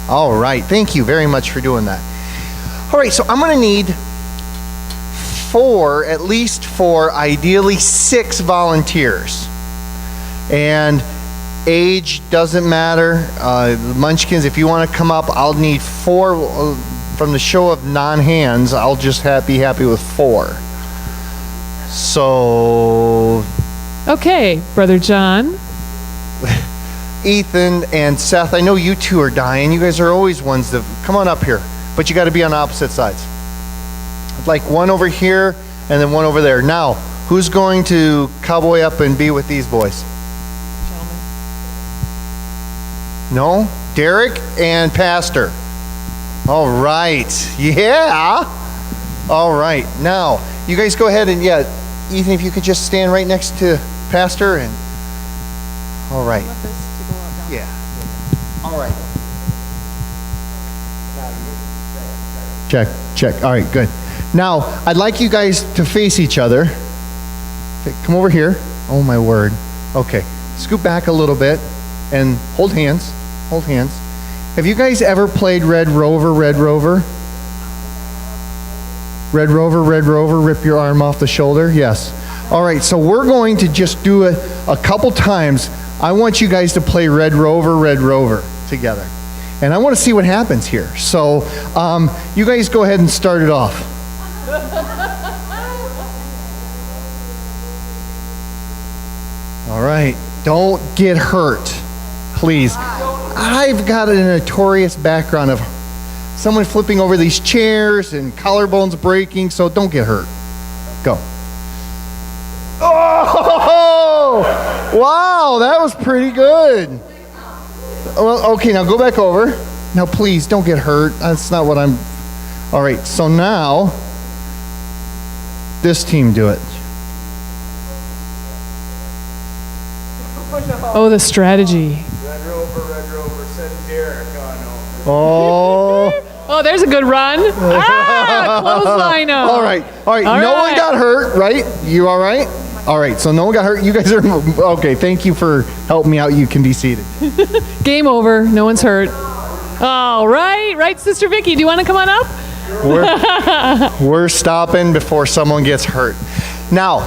All right, thank you very much for doing that. All right, so I'm going to need at least four, ideally 6 volunteers. And age doesn't matter. The Munchkins, if you want to come up, I'll need 4. From the show of non-hands, I'll just be happy with 4. So... Okay, Brother John. Ethan and Seth, I know you two are dying. You guys are always ones that... Come on up here. But you got to be on opposite sides. Like one over here and then one over there. Now, who's going to cowboy up and be with these boys? Gentlemen. No? Derek and Pastor. All right. Yeah. All right. Now, you guys go ahead and, Ethan, if you could just stand right next to Pastor and... All right. Yeah. All right. Check. All right, good. Now, I'd like you guys to face each other. Okay, come over here. Oh, my word. Okay. Scoot back a little bit and hold hands. Hold hands. Have you guys ever played Red Rover, Red Rover? Red Rover, Red Rover, rip your arm off the shoulder? Yes. All right, so we're going to just do it a couple times. I want you guys to play Red Rover together. And I want to see what happens here. So you guys go ahead and start it off. All right. Don't get hurt, please. I've got a notorious background of someone flipping over these chairs and collarbones breaking, so don't get hurt. Go. Oh! Wow, that was pretty good. Well, okay, now go back over. Now, please, don't get hurt. That's not what I'm... All right, so now, this team do it. Oh, the strategy. Red Rover, send Derek on over. Oh. Oh, there's a good run. Clothesline. All right. No one got hurt, right? You all right? All right, so no one got hurt. You guys are... Okay, thank you for helping me out. You can be seated. Game over. No one's hurt. All right. Right, Sister Vicky. Do you want to come on up? We're stopping before someone gets hurt. Now,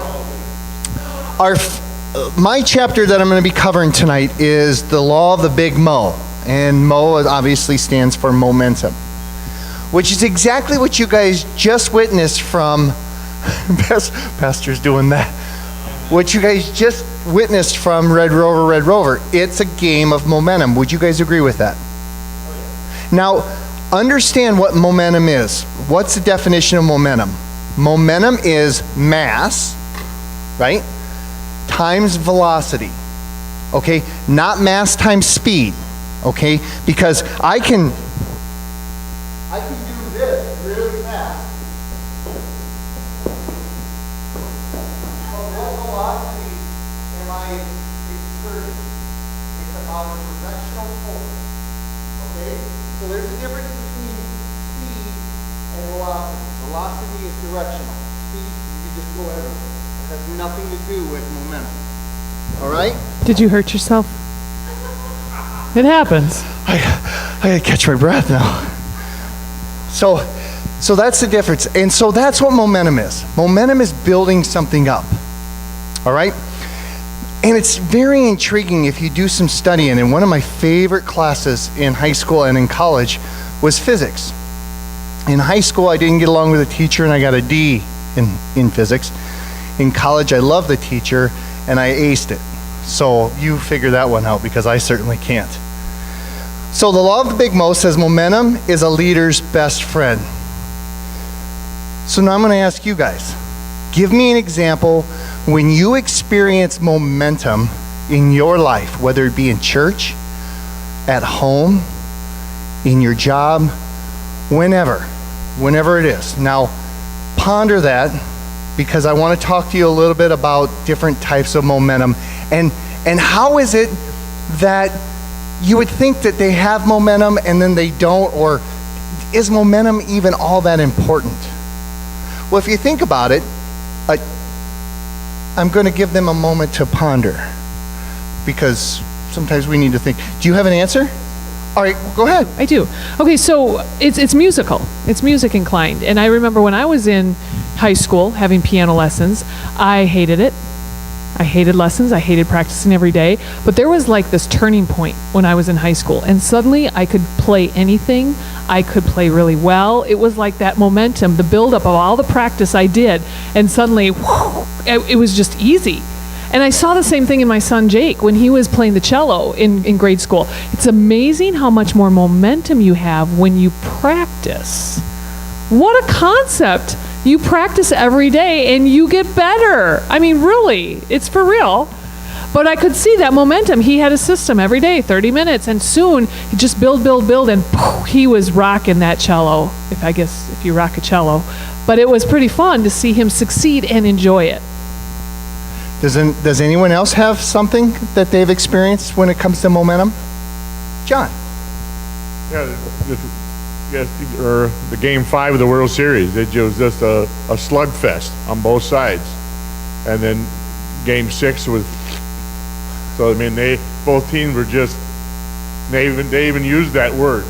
my chapter that I'm going to be covering tonight is the law of the Big Moe. And Moe obviously stands for momentum, which is exactly what you guys just witnessed from... Pastor's doing that. What you guys just witnessed from Red Rover. It's a game of momentum. Would you guys agree with that? Now, understand what momentum is. What's the definition of momentum? Momentum is mass, right, times velocity, okay? Not mass times speed, okay? Because I can do this really fast. But what velocity am I exerting? It's about a directional force, okay? So there's a difference between speed and velocity. Velocity is directional. Speed, you can just go everywhere. It has nothing to do with momentum. All right? Did you hurt yourself? It happens. I gotta catch my breath now. So that's the difference. And so that's what momentum is. Momentum is building something up. All right? And it's very intriguing if you do some studying. And one of my favorite classes in high school and in college was physics. In high school, I didn't get along with the teacher, and I got a D in physics. In college, I loved the teacher, and I aced it. So you figure that one out, because I certainly can't. So the law of the Big Moe says momentum is a leader's best friend. So now I'm going to ask you guys, give me an example when you experience momentum in your life, whether it be in church, at home, in your job, whenever it is. Now, ponder that, because I want to talk to you a little bit about different types of momentum and how is it that you would think that they have momentum and then they don't, or is momentum even all that important? Well, if you think about it, I'm going to give them a moment to ponder, because sometimes we need to think. Do you have an answer? All right, go ahead. I do. Okay, so it's musical. It's music inclined. And I remember when I was in high school having piano lessons, I hated it. I hated lessons. I hated practicing every day. But there was like this turning point when I was in high school. And suddenly I could play anything. I could play really well. It was like that momentum, the buildup of all the practice I did. And suddenly, whoo, it was just easy. And I saw the same thing in my son Jake when he was playing the cello in grade school. It's amazing how much more momentum you have when you practice. What a concept! You practice every day and you get better. I mean, really, it's for real. But I could see that momentum. He had a system every day, 30 minutes, and soon he just build, and poof, he was rocking that cello, if you rock a cello. But it was pretty fun to see him succeed and enjoy it. Does anyone else have something that they've experienced when it comes to momentum? John. Yeah, or the Game 5 of the World Series. It was just a slugfest on both sides. And then Game 6 was, so I mean, both teams were just, they even used that word,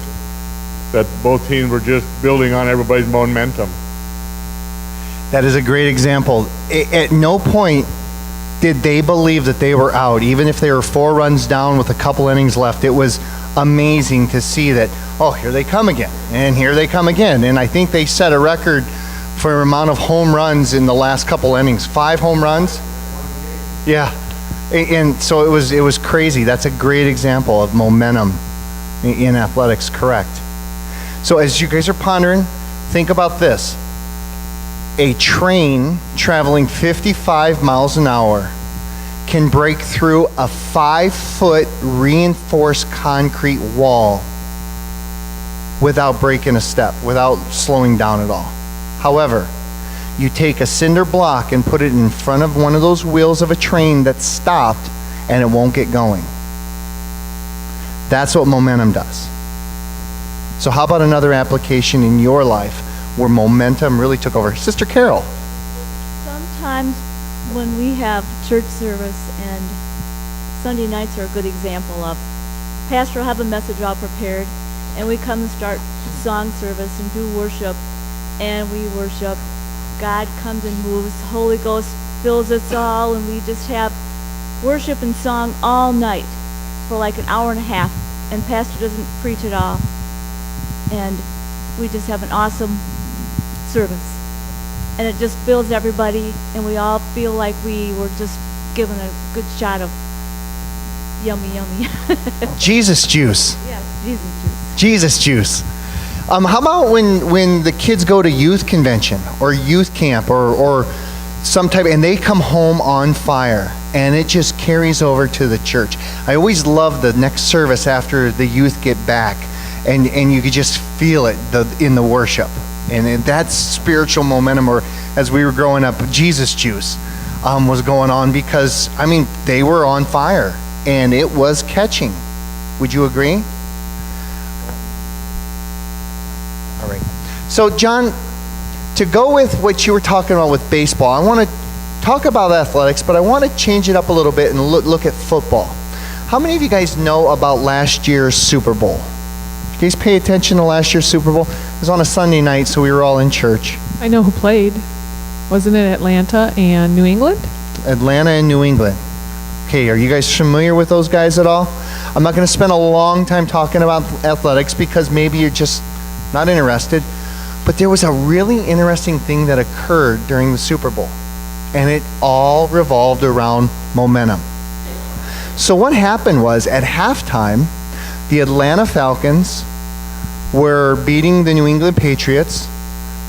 that both teams were just building on everybody's momentum. That is a great example. At no point did they believe that they were out, even if they were 4 runs down with a couple innings left. It was amazing to see that, oh, here they come again, and here they come again. And I think they set a record for amount of home runs in the last couple innings. 5 home runs? Yeah. And so it was crazy. That's a great example of momentum in athletics, correct. So as you guys are pondering, think about this. A train traveling 55 miles an hour can break through a 5-foot reinforced concrete wall without breaking a step, without slowing down at all. However, you take a cinder block and put it in front of one of those wheels of a train that's stopped and it won't get going. That's what momentum does. So how about another application in your life where momentum really took over? Sister Carol. Sometimes when we have church service, and Sunday nights are a good example of, pastor will have a message all prepared, and we come and start song service and do worship, and we worship. God comes and moves. Holy Ghost fills us all, and we just have worship and song all night for like an hour and a half, and pastor doesn't preach at all. And we just have an awesome service. And it just fills everybody, and we all feel like we were just given a good shot of yummy, yummy. Jesus juice. Yes, Jesus juice. Jesus juice. How about when the kids go to youth convention or youth camp or some type, and they come home on fire, and it just carries over to the church. I always love the next service after the youth get back, and you could just feel it in the worship. And that's spiritual momentum, or as we were growing up, Jesus juice was going on, because, I mean, they were on fire, and it was catching. Would you agree? All right. So, John, to go with what you were talking about with baseball, I want to talk about athletics, but I want to change it up a little bit and look at football. How many of you guys know about last year's Super Bowl? You guys pay attention to last year's Super Bowl? It was on a Sunday night, so we were all in church. I know who played. Wasn't it Atlanta and New England? Atlanta and New England. Okay, are you guys familiar with those guys at all? I'm not going to spend a long time talking about athletics because maybe you're just not interested. But there was a really interesting thing that occurred during the Super Bowl, and it all revolved around momentum. So what happened was, at halftime, the Atlanta Falcons were beating the New England Patriots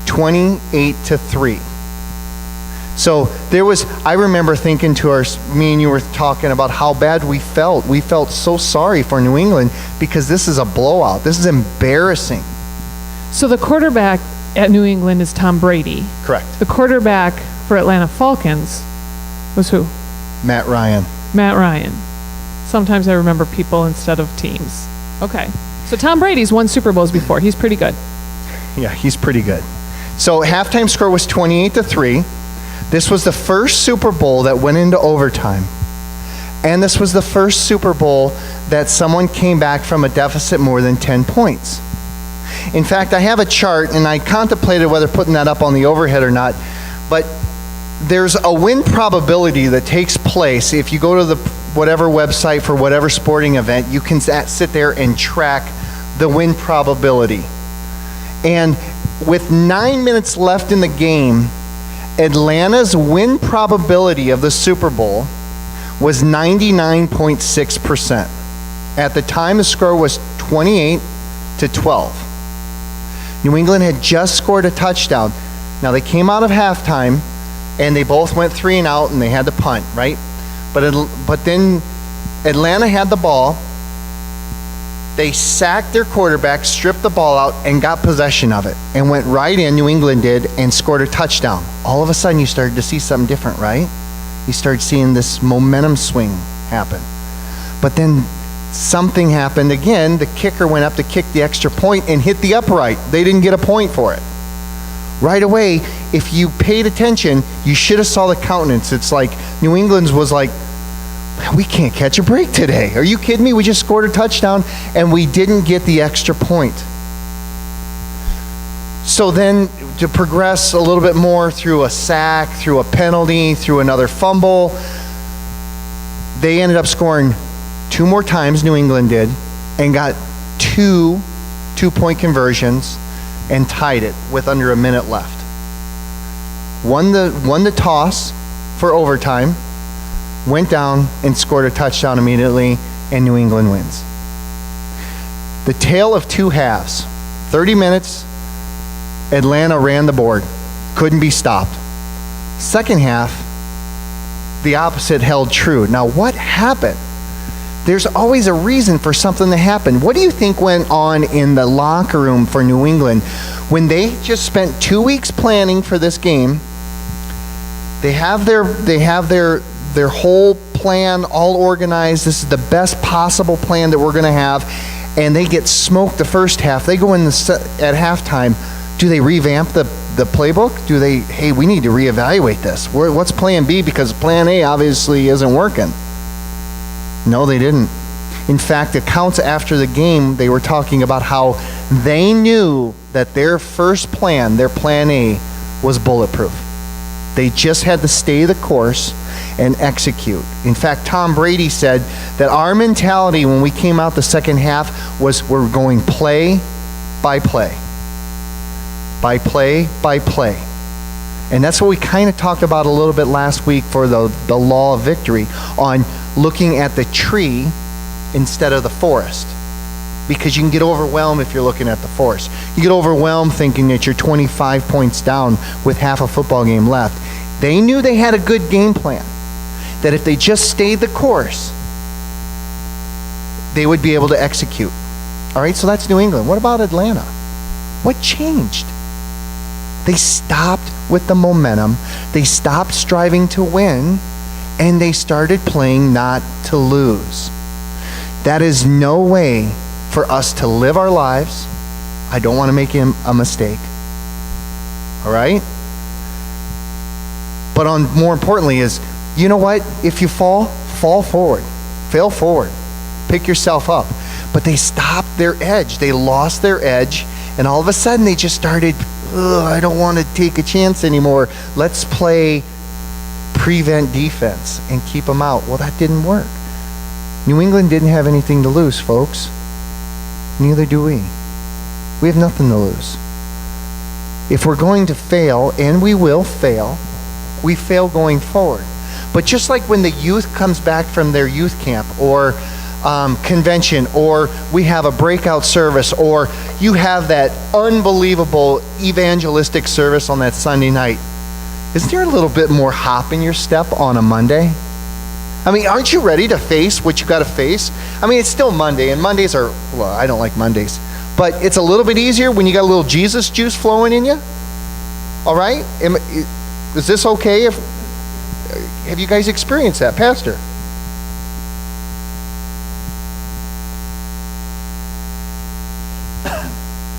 28-3. So there was, I remember thinking to me and you were talking about how bad we felt. We felt so sorry for New England because this is a blowout. This is embarrassing. So the quarterback at New England is Tom Brady. Correct. The quarterback for Atlanta Falcons was who? Matt Ryan. Matt Ryan. Sometimes I remember people instead of teams. Okay. So Tom Brady's won Super Bowls before. He's pretty good. Yeah, he's pretty good. So halftime score was 28-3. This was the first Super Bowl that went into overtime. And this was the first Super Bowl that someone came back from a deficit more than 10 points. In fact, I have a chart, and I contemplated whether putting that up on the overhead or not, but there's a win probability that takes place. If you go to the whatever website for whatever sporting event, you can sit there and track the win probability. And with 9 minutes left in the game, Atlanta's win probability of the Super Bowl was 99.6%. At the time, the score was 28-12. New England had just scored a touchdown. Now, they came out of halftime, and they both went 3 and out, and they had to punt, right? But then Atlanta had the ball. They sacked their quarterback, stripped the ball out, and got possession of it, and went right in, New England did, and scored a touchdown. All of a sudden, you started to see something different, right? You started seeing this momentum swing happen. But then something happened again. The kicker went up to kick the extra point and hit the upright. They didn't get a point for it. Right away, if you paid attention, you should have saw the countenance. It's like New England's was like, we can't catch a break today. Are you kidding me? We just scored a touchdown and we didn't get the extra point. So then to progress a little bit more through a sack, through a penalty, through another fumble, they ended up scoring 2 more times, New England did, and got 2 two-point conversions and tied it with under a minute left. Won the toss for overtime, went down and scored a touchdown immediately, and New England wins. The tale of two halves. 30 minutes, Atlanta ran the board, couldn't be stopped. Second half, the opposite held true. Now, what happened? There's always a reason for something to happen. What do you think went on in the locker room for New England when they just spent 2 weeks planning for this game? They have their whole plan all organized. This is the best possible plan that we're going to have, and they get smoked the first half. They go in at halftime. Do they revamp the playbook? Do they, hey, we need to reevaluate this. What's plan B? Because plan A obviously isn't working. No, they didn't. In fact, accounts after the game, they were talking about how they knew that their first plan, their plan A, was bulletproof. They just had to stay the course and execute. In fact, Tom Brady said that our mentality when we came out the second half was we're going play by play. By play by play. And that's what we kind of talked about a little bit last week for the law of victory on looking at the tree instead of the forest. Because you can get overwhelmed if you're looking at the forest. You get overwhelmed thinking that you're 25 points down with half a football game left. They knew they had a good game plan. That if they just stayed the course, they would be able to execute. All right, so that's New England. What about Atlanta? What changed? They stopped with the momentum. They stopped striving to win, and they started playing not to lose. That is no way for us to live our lives. I don't want to make a mistake. All right? But more importantly is, you know what? If you fall forward. Fail forward. Pick yourself up. But they stopped their edge. They lost their edge, and all of a sudden they just started, I don't want to take a chance anymore. Let's play prevent defense and keep them out. Well, that didn't work. New England didn't have anything to lose, folks. Neither do we. We have nothing to lose. If we're going to fail, and we will fail, we fail going forward. But just like when the youth comes back from their youth camp or convention, or we have a breakout service, or you have that unbelievable evangelistic service on that Sunday night, isn't there a little bit more hop in your step on a Monday? I mean, aren't you ready to face what you got to face? I mean, it's still Monday, and Mondays are, well, I don't like Mondays, but it's a little bit easier when you got a little Jesus juice flowing in you. All right? Is this okay? Have you guys experienced that, Pastor?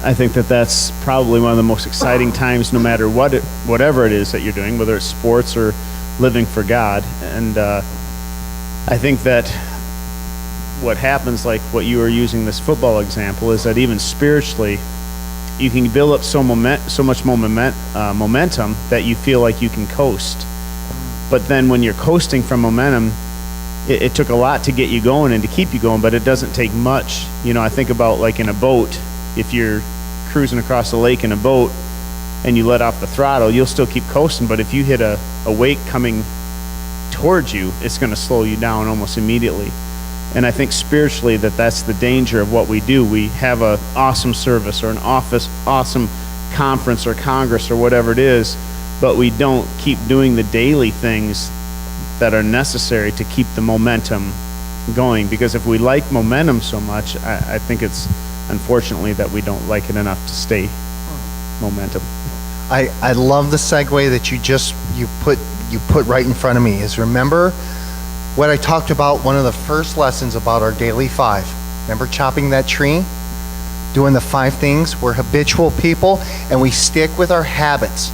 I think that's probably one of the most exciting times, no matter whatever it is that you're doing, whether it's sports or living for God. And I think that what happens, like what you were using this football example, is that even spiritually, you can build up so much momentum that you feel like you can coast. But then when you're coasting from momentum, it took a lot to get you going and to keep you going, but it doesn't take much. You know, I think about like in a boat, if you're cruising across the lake in a boat and you let off the throttle, you'll still keep coasting, but if you hit a wake coming towards you, it's going to slow you down almost immediately. And I think spiritually that's the danger of what we do. We have an awesome service or an awesome conference or congress or whatever it is, but we don't keep doing the daily things that are necessary to keep the momentum going. Because if we like momentum so much, I think it's unfortunately that we don't like it enough to stay momentum. I love the segue that you put right in front of me. Is remember what I talked about, one of the first lessons about our daily 5. Remember chopping that tree? Doing the 5 things? We're habitual people and we stick with our habits.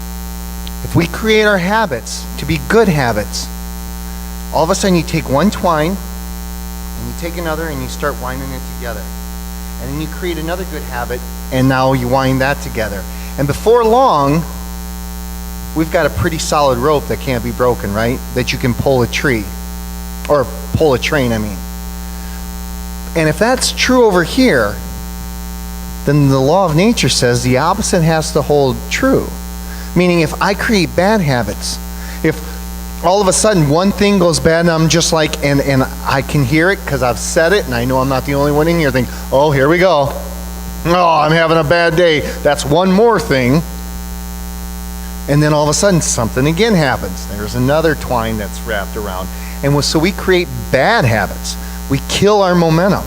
If we create our habits to be good habits, all of a sudden you take one twine and you take another and you start winding it together. And then you create another good habit and now you wind that together. And before long, we've got a pretty solid rope that can't be broken, right? That you can pull a tree. Or pull a train, I mean. And if that's true over here, then the law of nature says the opposite has to hold true. Meaning if I create bad habits, if all of a sudden one thing goes bad and I'm just like, and I can hear it because I've said it and I know I'm not the only one in here thinking, oh, here we go. Oh, I'm having a bad day. That's one more thing. And then all of a sudden something again happens. There's another twine that's wrapped around. And so we create bad habits. We kill our momentum.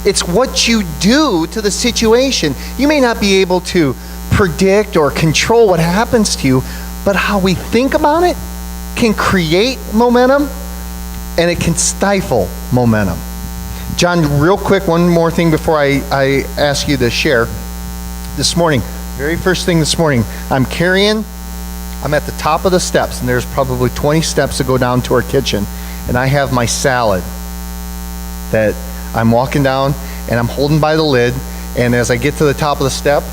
It's what you do to the situation. You may not be able to predict or control what happens to you, but how we think about it can create momentum and it can stifle momentum. John, real quick, one more thing before I ask you to share. This morning, very first thing this morning, I'm at the top of the steps, and there's probably 20 steps to go down to our kitchen, and I have my salad that I'm walking down, and I'm holding by the lid, and as I get to the top of the step,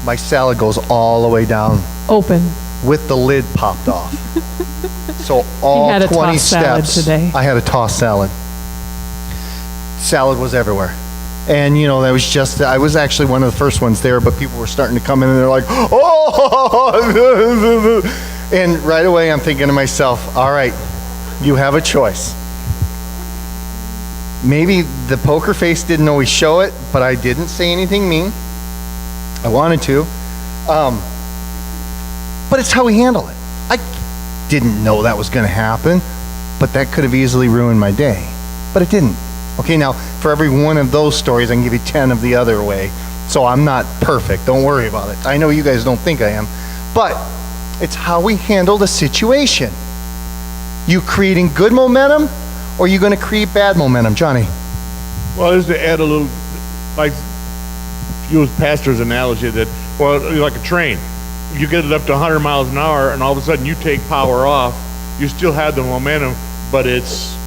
my salad goes all the way down. Open. With the lid popped off. So all You had a 20 tossed salad steps. today. I had a tossed salad. Salad was everywhere. And you know, that was just, I was actually one of the first ones there, but people were starting to come in and they're like, oh! And right away I'm thinking to myself, all right, you have a choice. Maybe the poker face didn't always show it, but I didn't say anything mean. I wanted to. But it's how we handle it. I didn't know that was going to happen, but that could have easily ruined my day. But it didn't. Okay, now, for every one of those stories, I can give you 10 of the other way. So I'm not perfect. Don't worry about it. I know you guys don't think I am. But it's how we handle the situation. You creating good momentum, or are you going to create bad momentum? Johnny? Well, just to add a little, like, use Pastor's analogy that, well, like a train. You get it up to 100 miles an hour, and all of a sudden you take power off. You still have the momentum, but it's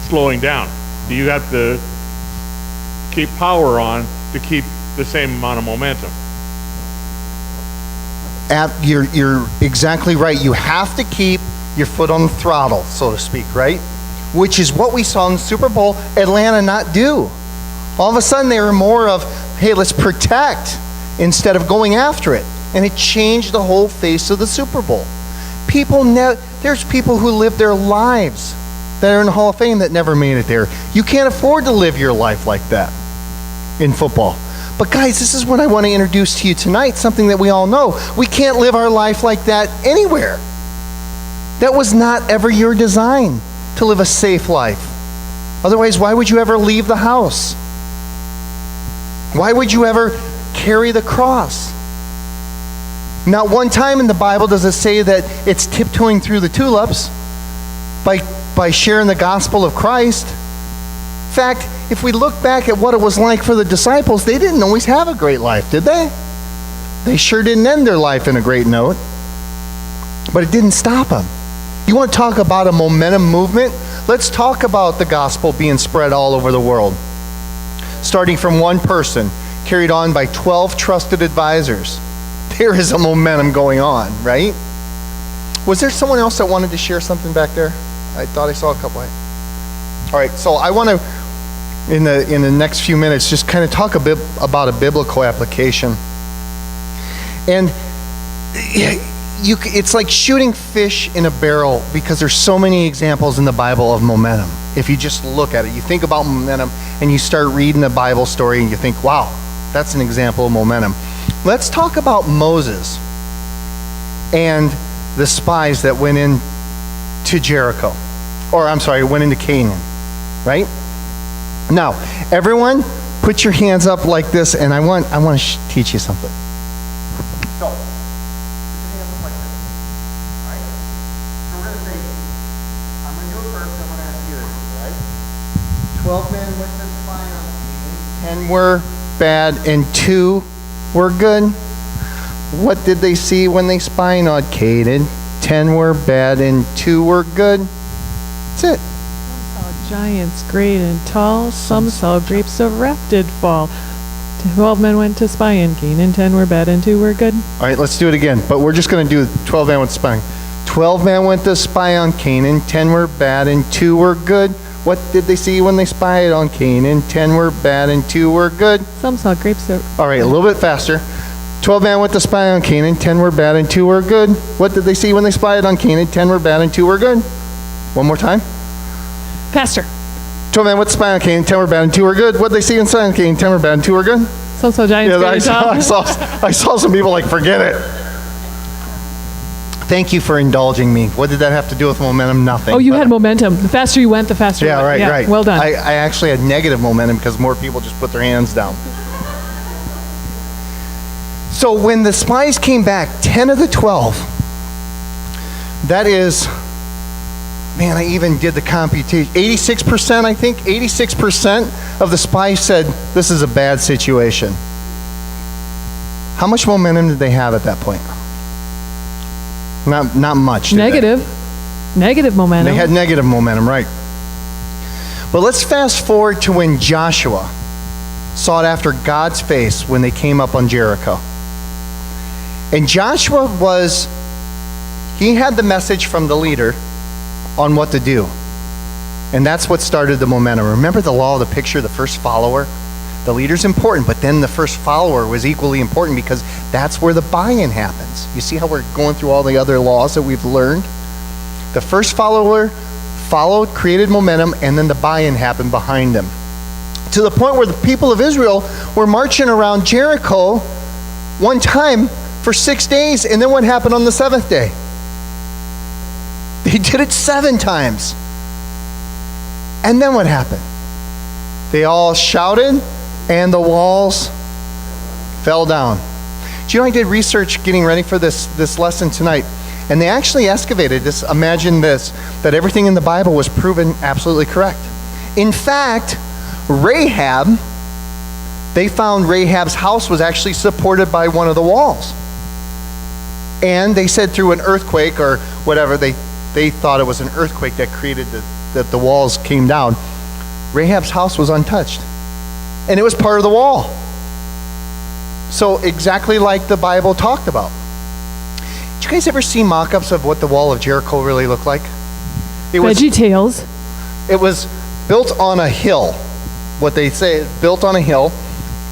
slowing down. You have to keep power on to keep the same amount of momentum. You're exactly right. You have to keep your foot on the throttle, so to speak, right? Which is what we saw in the Super Bowl, Atlanta not do. All of a sudden they were more of, hey, let's protect instead of going after it. And it changed the whole face of the Super Bowl. There's people who live their lives that are in the Hall of Fame that never made it there. You can't afford to live your life like that in football. But guys, this is what I want to introduce to you tonight, something that we all know. We can't live our life like that anywhere. That was not ever your design, to live a safe life. Otherwise, why would you ever leave the house? Why would you ever carry the cross? Not one time in the Bible does it say that it's tiptoeing through the tulips by sharing the gospel of Christ. In fact, if we look back at what it was like for the disciples, they didn't always have a great life, did they? They sure didn't end their life in a great note. But it didn't stop them. You want to talk about a momentum movement? let's talk about the gospel being spread all over the world. Starting from one person, carried on by 12 trusted advisors. There is a momentum going on, right? Was there someone else that wanted to share something back there? I thought I saw a couple. All right, so I want to, in the next few minutes, just kind of talk a bit about a biblical application. And it's like shooting fish in a barrel because there's so many examples in the Bible of momentum. If you just look at it, you think about momentum and you start reading the Bible story and you think, wow, that's an example of momentum. Let's talk about Moses and the spies that went into Jericho. Or, I'm sorry, went into Canaan, right? Now, everyone, put your hands up like this, and I want to teach you something. So, put your hands up like this. All right? So we're going to say, I'm going to do it first, I'm going to ask you this, all right? 12 men went to spy on Canaan. 10 were bad, and 2 were good. What did they see when they spied on Canaan? 10 were bad, and 2 were good. That's it. Some saw giants great and tall, some saw grapes of wrath did fall. 12 men went to spy in Canaan, 10 were bad and 2 were good. All right, let's do it again. But we're just going to do 12 men went to spy. 12 men went to spy on Canaan, 10 were bad and 2 were good. What did they see when they spied on Canaan? 10 were bad and 2 were good. Some saw grapes of... All right, a little bit faster. 12 men went to spy on Canaan, 10 were bad and 2 were good. What did they see when they spied on Canaan? 10 were bad and 2 were good. One more time. Faster. 12 men went to spy on Canaan, 10 were bad and 2 were good. What did they see when spy on Canaan? 10 were bad and 2 were good. Some saw giants great and tall. I saw some people like, forget it. Thank you for indulging me. What did that have to do with momentum? Nothing. Oh, you But- had momentum. The faster you went, the faster Yeah, you went. right. Well done. I actually had negative momentum because more people just put their hands down. So when the spies came back, 10 of the 12, that is, man, I even did the computation. 86%, I think, 86% of the spies said, this is a bad situation. How much momentum did they have at that point? Not much. did they? Negative momentum. They had negative momentum, right. But let's fast forward to when Joshua sought after God's face when they came up on Jericho. And Joshua he had the message from the leader on what to do. And that's what started the momentum. Remember the law of the picture, the first follower? The leader's important, but then the first follower was equally important because that's where the buy-in happens. You see how we're going through all the other laws that we've learned? The first follower followed, created momentum, and then the buy-in happened behind them. To the point where the people of Israel were marching around Jericho one time for 6 days, and then what happened on the 7th day? They did it 7 times. And then what happened? They all shouted, and the walls fell down. Do you know, I did research getting ready for this lesson tonight, and they actually excavated this. Imagine this, that everything in the Bible was proven absolutely correct. In fact, Rahab, they found Rahab's house was actually supported by one of the walls. And they said through an earthquake or whatever, they thought it was an earthquake that created that the walls came down. Rahab's house was untouched. And it was part of the wall. So exactly like the Bible talked about. Did you guys ever see mock-ups of what the wall of Jericho really looked like? Veggie Tales. It was built on a hill. What they say is built on a hill.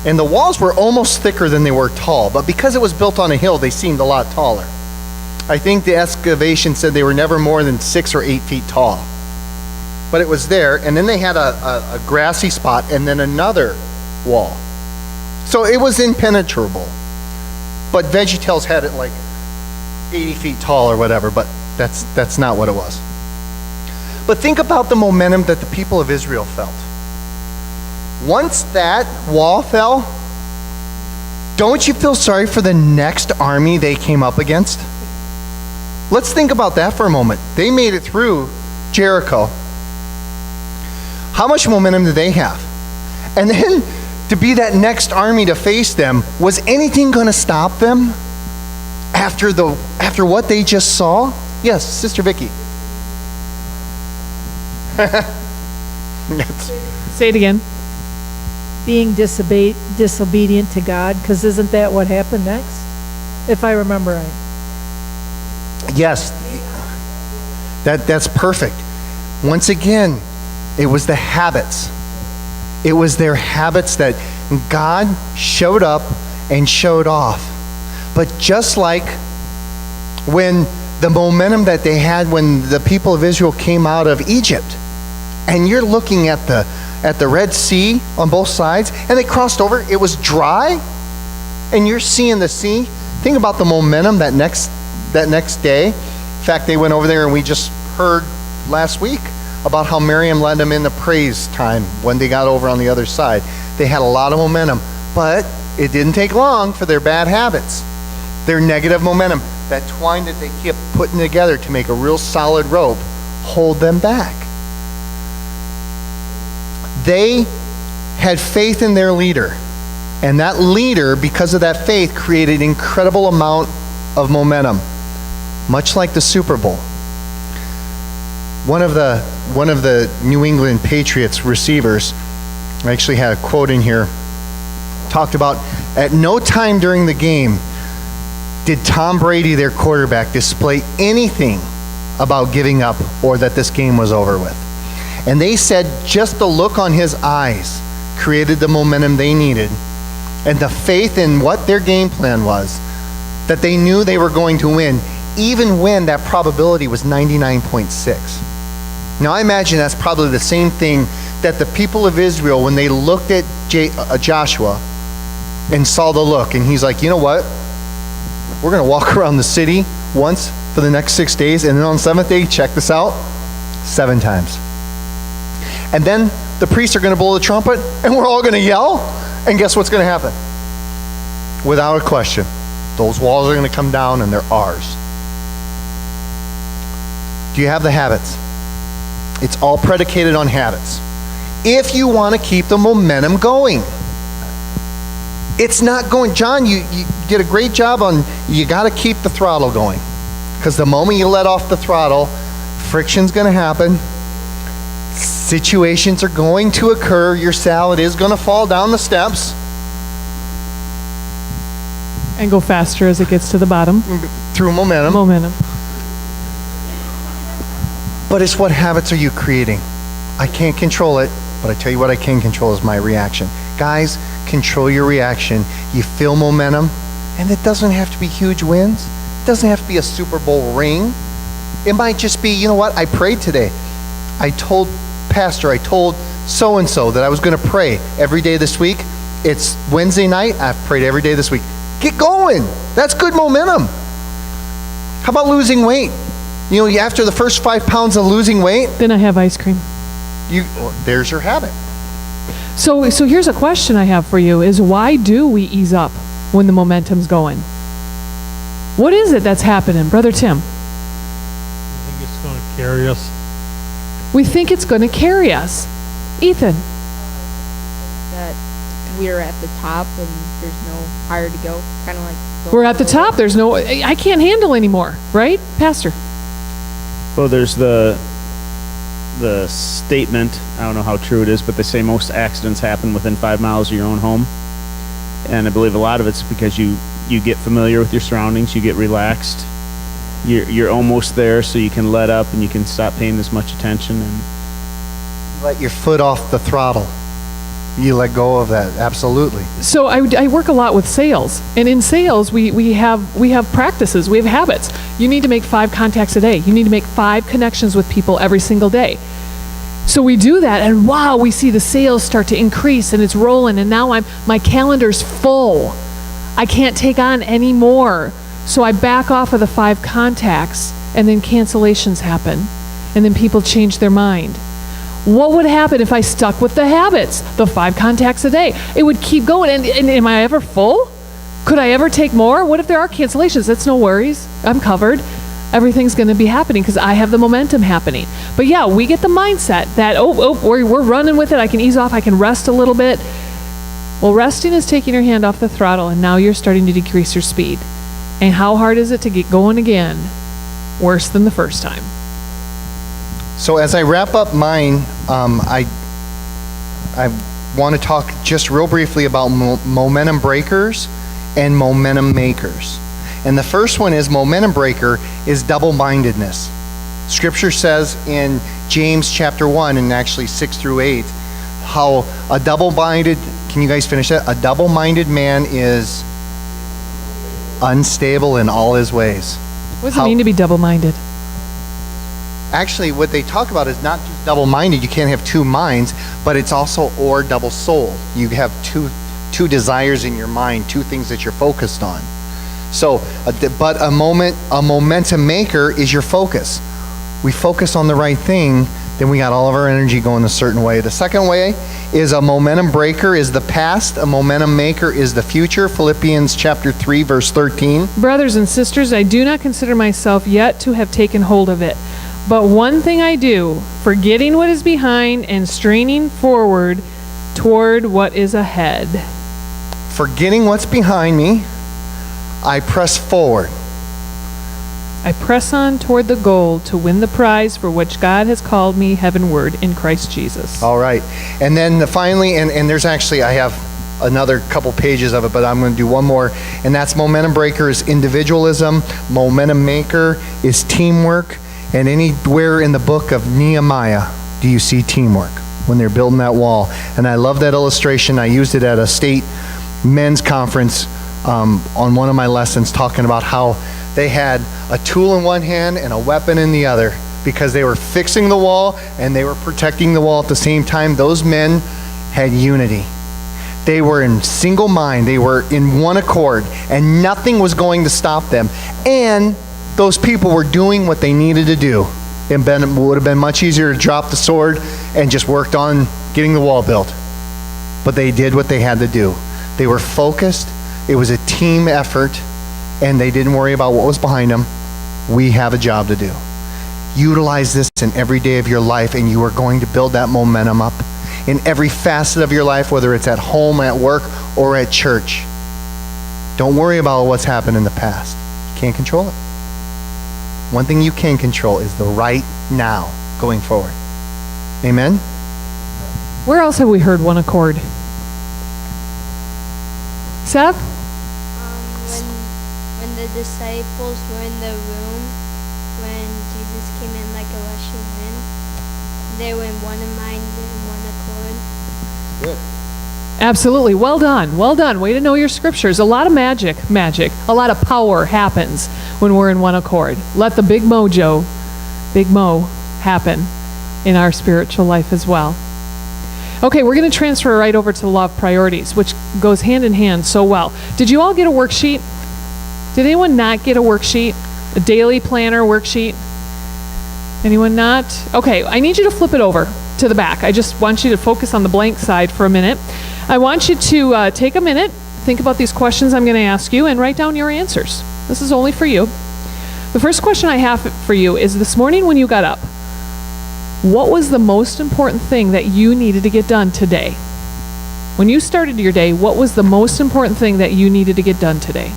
And the walls were almost thicker than they were tall. But because it was built on a hill, they seemed a lot taller. I think the excavation said they were never more than 6 or 8 feet tall. But it was there. And then they had a grassy spot and then another wall. So it was impenetrable. But VeggieTales had it like 80 feet tall or whatever. But that's not what it was. But think about the momentum that the people of Israel felt. Once that wall fell, don't you feel sorry for the next army they came up against? Let's think about that for a moment. They made it through Jericho. How much momentum did they have? And then to be that next army to face them, was anything going to stop them after what they just saw? Yes, Sister Vicky. Say it again. Being disobedient to God, because isn't that what happened next? If I remember right. Yes, that's perfect. Once again, it was the habits. It was their habits that God showed up and showed off. But just like when the momentum that they had when the people of Israel came out of Egypt, and you're looking at the Red Sea on both sides, and they crossed over, it was dry, and you're seeing the sea. Think about the momentum that next day. In fact, they went over there, and we just heard last week about how Miriam led them in the praise time when they got over on the other side. They had a lot of momentum, but it didn't take long for their bad habits, their negative momentum, that twine that they kept putting together to make a real solid rope, hold them back. They had faith in their leader, and that leader, because of that faith, created an incredible amount of momentum, much like the Super Bowl. One of the New England Patriots receivers, I actually had a quote in here, talked about, at no time during the game did Tom Brady, their quarterback, display anything about giving up or that this game was over with. And they said just the look on his eyes created the momentum they needed, and the faith in what their game plan was, that they knew they were going to win, even when that probability was 99.6. Now I imagine that's probably the same thing that the people of Israel, when they looked at Joshua and saw the look, and he's like, you know what? We're going to walk around the city once for the next 6 days, and then on the seventh day, check this out, 7 times. And then the priests are going to blow the trumpet, and we're all going to yell, and guess what's going to happen? Without a question, those walls are going to come down, and they're ours. Do you have the habits? It's all predicated on habits. If you want to keep the momentum going. It's not going, John, you did a great job on, you got to keep the throttle going. Because the moment you let off the throttle, friction's going to happen. Situations are going to occur. Your salad is going to fall down the steps. And go faster as it gets to the bottom. Through momentum. But it's what habits are you creating? I can't control it, but I tell you what I can control is my reaction. Guys, control your reaction. You feel momentum, and it doesn't have to be huge wins. It doesn't have to be a Super Bowl ring. It might just be, you know what, I prayed today. I told Pastor, I told so-and-so that I was going to pray every day this week. It's Wednesday night, I've prayed every day this week. Get going. That's good momentum. How about losing weight? You know, after the first 5 pounds of losing weight, Then I have ice cream. There's your habit. So here's a question I have for you is why do we ease up when the momentum's going? What is it that's happening? Brother Tim? I think it's going to carry us. We think it's going to carry us. Ethan? That we're at the top and there's no higher to go. Kind of like We're at the top. There's no, I can't handle anymore, right? Pastor? Well, there's the statement, I don't know how true it is, but they say most accidents happen within 5 miles of your own home. And I believe a lot of it's because you get familiar with your surroundings, you get relaxed, you're almost there, so you can let up and you can stop paying as much attention. And Let your foot off the throttle. You let go of that, absolutely. So I work a lot with sales, and in sales we have practices, we have habits. You need to make 5 contacts a day. You need to make 5 connections with people every single day. So we do that, and wow, we see the sales start to increase, and it's rolling, and now my calendar's full. I can't take on any more. So I back off of the 5 contacts, and then cancellations happen, and then people change their mind. What would happen if I stuck with the habits, the 5 contacts a day? It would keep going. And am I ever full? Could I ever take more? What if there are cancellations? That's no worries. I'm covered. Everything's going to be happening because I have the momentum happening. But yeah, we get the mindset that, we're running with it. I can ease off. I can rest a little bit. Well, resting is taking your hand off the throttle, and now you're starting to decrease your speed. And how hard is it to get going again? Worse than the first time. So as I wrap up mine, I want to talk just real briefly about momentum breakers and momentum makers. And the first one is momentum breaker is double-mindedness. Scripture says in James chapter 1 and actually 6 through 8, how a double-minded, can you guys finish that? A double-minded man is unstable in all his ways. What does it mean to be double-minded? Actually, what they talk about is not just double-minded. You can't have two minds, but it's also or double-souled. You have two desires in your mind, two things that you're focused on. So, but a momentum maker is your focus. We focus on the right thing, then we got all of our energy going a certain way. The second way is a momentum breaker is the past, a momentum maker is the future. Philippians chapter 3, verse 13. Brothers and sisters, I do not consider myself yet to have taken hold of it. But one thing I do, forgetting what is behind and straining forward toward what is ahead. Forgetting what's behind me, I press forward. I press on toward the goal to win the prize for which God has called me heavenward in Christ Jesus. All right. And then finally, and there's actually, I have another couple pages of it, but I'm going to do one more. And that's momentum breaker is individualism. Momentum maker is teamwork. And anywhere in the book of Nehemiah do you see teamwork when they're building that wall. And I love that illustration. I used it at a state men's conference on one of my lessons, talking about how they had a tool in one hand and a weapon in the other because they were fixing the wall and they were protecting the wall at the same time. Those men had unity. They were in single mind. They were in one accord, and nothing was going to stop them. And those people were doing what they needed to do. It would have been much easier to drop the sword and just worked on getting the wall built. But they did what they had to do. They were focused. It was a team effort, and they didn't worry about what was behind them. We have a job to do. Utilize this in every day of your life, and you are going to build that momentum up in every facet of your life, whether it's at home, at work, or at church. Don't worry about what's happened in the past. You can't control it. One thing you can control is the right now going forward. Amen? Where else have we heard one accord? Seth? When the disciples were in the room, when Jesus came in like a rushing wind, they were in one mind and one accord. Good. Absolutely. Well done. Well done. Way to know your scriptures. A lot of magic, a lot of power happens when we're in one accord. Let the Big Moe happen in our spiritual life as well. Okay, we're going to transfer right over to the law of priorities, which goes hand in hand so well. Did you all get a worksheet? Did anyone not get a worksheet? A daily planner worksheet? Anyone not? Okay, I need you to flip it over to the back. I just want you to focus on the blank side for a minute. I want you to take a minute, think about these questions I'm going to ask you, and write down your answers. This is only for you. The first question I have for you is, this morning when you got up, what was the most important thing that you needed to get done today? When you started your day, what was the most important thing that you needed to get done today?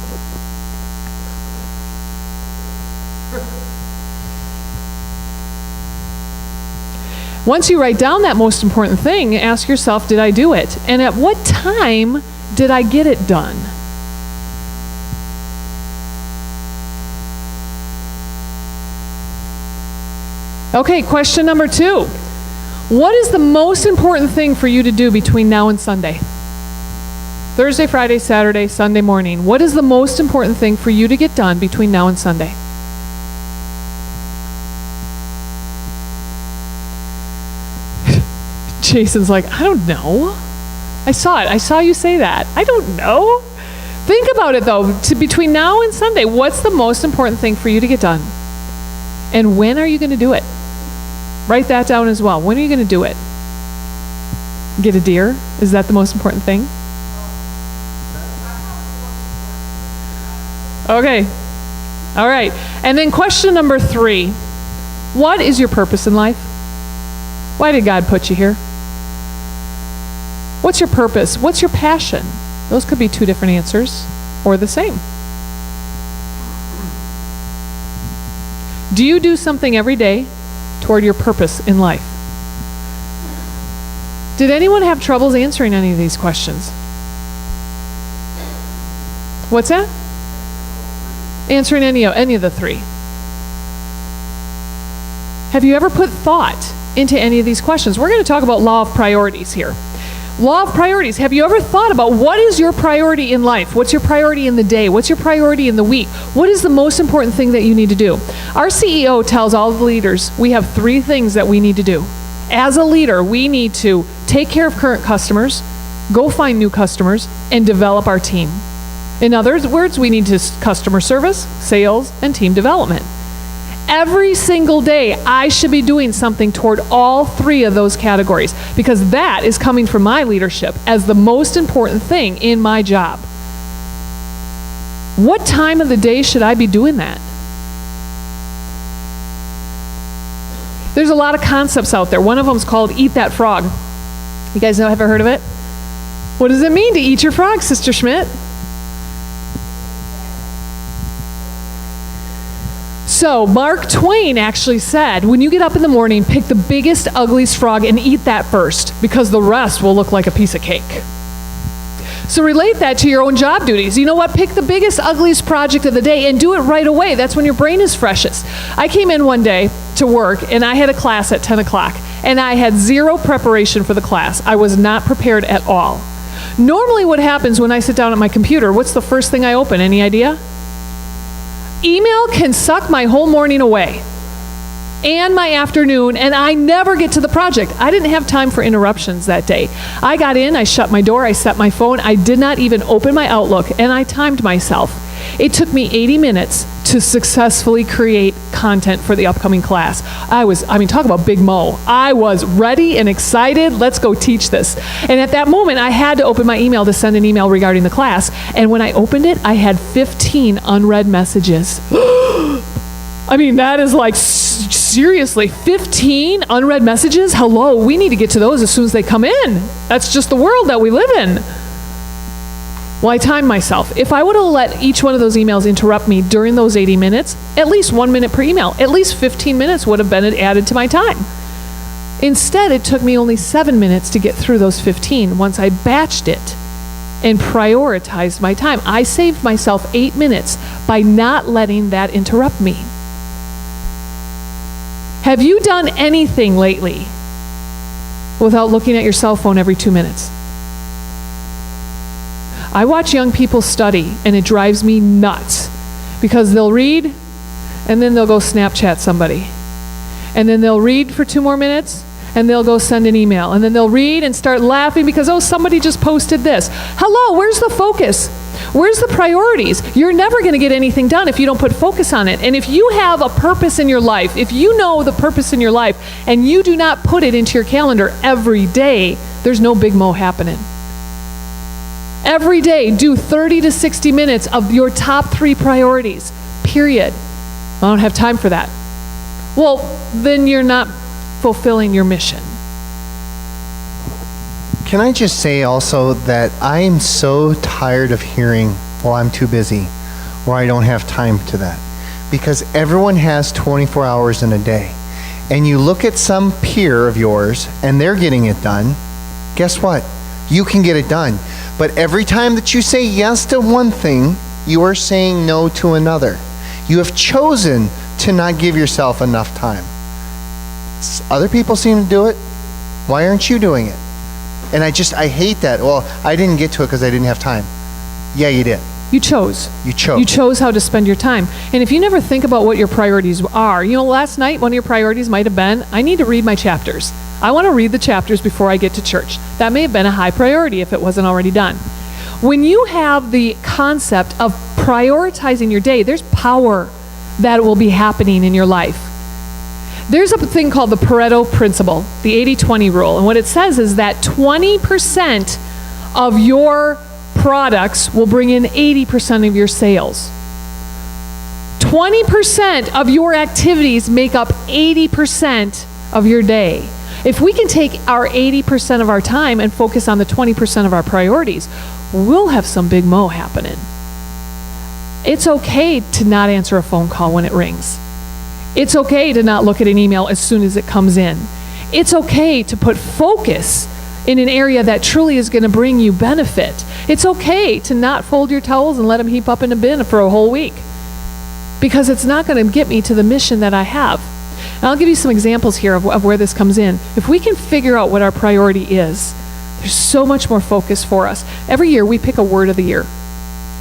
Once you write down that most important thing, ask yourself, did I do it? And at what time did I get it done? Okay, question number 2. What is the most important thing for you to do between now and Sunday? Thursday, Friday, Saturday, Sunday morning. What is the most important thing for you to get done between now and Sunday? Jason's like, I don't know. I saw it. I saw you say that. I don't know. Think about it, though. Between now and Sunday, what's the most important thing for you to get done? And when are you going to do it? Write that down as well. When are you going to do it? Get a deer? Is that the most important thing? Okay. All right. And then question number 3. What is your purpose in life? Why did God put you here? What's your purpose? What's your passion? Those could be 2 different answers or the same. Do you do something every day toward your purpose in life? Did anyone have troubles answering any of these questions? What's that? Answering any of the three. Have you ever put thought into any of these questions? We're going to talk about law of priorities here. Law of priorities. Have you ever thought about what is your priority in life? What's your priority in the day? What's your priority in the week? What is the most important thing that you need to do? Our CEO tells all the leaders we have 3 things that we need to do. As a leader, we need to take care of current customers, go find new customers, and develop our team. In other words, we need to customer service, sales, and team development. Every single day, I should be doing something toward all 3 of those categories because that is coming from my leadership as the most important thing in my job. What time of the day should I be doing that? There's a lot of concepts out there. One of them is called Eat That Frog. You guys ever heard of it? What does it mean to eat your frog, Sister Schmidt? So Mark Twain actually said, when you get up in the morning, pick the biggest, ugliest frog and eat that first, because the rest will look like a piece of cake. So relate that to your own job duties. You know what? Pick the biggest, ugliest project of the day and do it right away. That's when your brain is freshest. I came in one day to work, and I had a class at 10 o'clock, and I had 0 preparation for the class. I was not prepared at all. Normally what happens when I sit down at my computer, what's the first thing I open? Any idea? Email can suck my whole morning away and my afternoon, and I never get to the project. I didn't have time for interruptions that day. I got in, I shut my door, I set my phone, I did not even open my Outlook, and I timed myself. It took me 80 minutes to successfully create content for the upcoming class. Talk about Big Moe. I was ready and excited. Let's go teach this. And at that moment, I had to open my email to send an email regarding the class. And when I opened it, I had 15 unread messages. That is like, seriously, 15 unread messages? Hello, we need to get to those as soon as they come in. That's just the world that we live in. Well, I timed myself. If I would have let each one of those emails interrupt me during those 80 minutes, at least 1 minute per email, at least 15 minutes would have been added to my time. Instead, it took me only 7 minutes to get through those 15 once I batched it and prioritized my time. I saved myself 8 minutes by not letting that interrupt me. Have you done anything lately without looking at your cell phone every 2 minutes? I watch young people study, and it drives me nuts because they'll read, and then they'll go Snapchat somebody. And then they'll read for 2 more minutes, and they'll go send an email. And then they'll read and start laughing because, oh, somebody just posted this. Hello, where's the focus? Where's the priorities? You're never going to get anything done if you don't put focus on it. And if you have a purpose in your life, if you know the purpose in your life, and you do not put it into your calendar every day, there's no Big Moe happening. Every day, do 30 to 60 minutes of your top 3 priorities, period. I don't have time for that. Well, then you're not fulfilling your mission. Can I just say also that I am so tired of hearing, well, I'm too busy, or I don't have time to that. Because everyone has 24 hours in a day. And you look at some peer of yours, and they're getting it done. Guess what? You can get it done. But every time that you say yes to one thing, you are saying no to another. You have chosen to not give yourself enough time. Other people seem to do it. Why aren't you doing it? And I hate that. Well, I didn't get to it because I didn't have time. Yeah, you did. You chose. You chose. You chose how to spend your time. And if you never think about what your priorities are, last night one of your priorities might have been, I need to read my chapters. I want to read the chapters before I get to church. That may have been a high priority if it wasn't already done. When you have the concept of prioritizing your day, there's power that will be happening in your life. There's a thing called the Pareto principle, the 80-20 rule. And what it says is that 20% of your products will bring in 80% of your sales. 20% of your activities make up 80% of your day. If we can take our 80% of our time and focus on the 20% of our priorities, we'll have some Big Moe happening. It's okay to not answer a phone call when it rings. It's okay to not look at an email as soon as it comes in. It's okay to put focus in an area that truly is going to bring you benefit. It's okay to not fold your towels and let them heap up in a bin for a whole week, because it's not going to get me to the mission that I have. And I'll give you some examples here of where this comes in. If we can figure out what our priority is, there's so much more focus for us. Every year we pick a word of the year.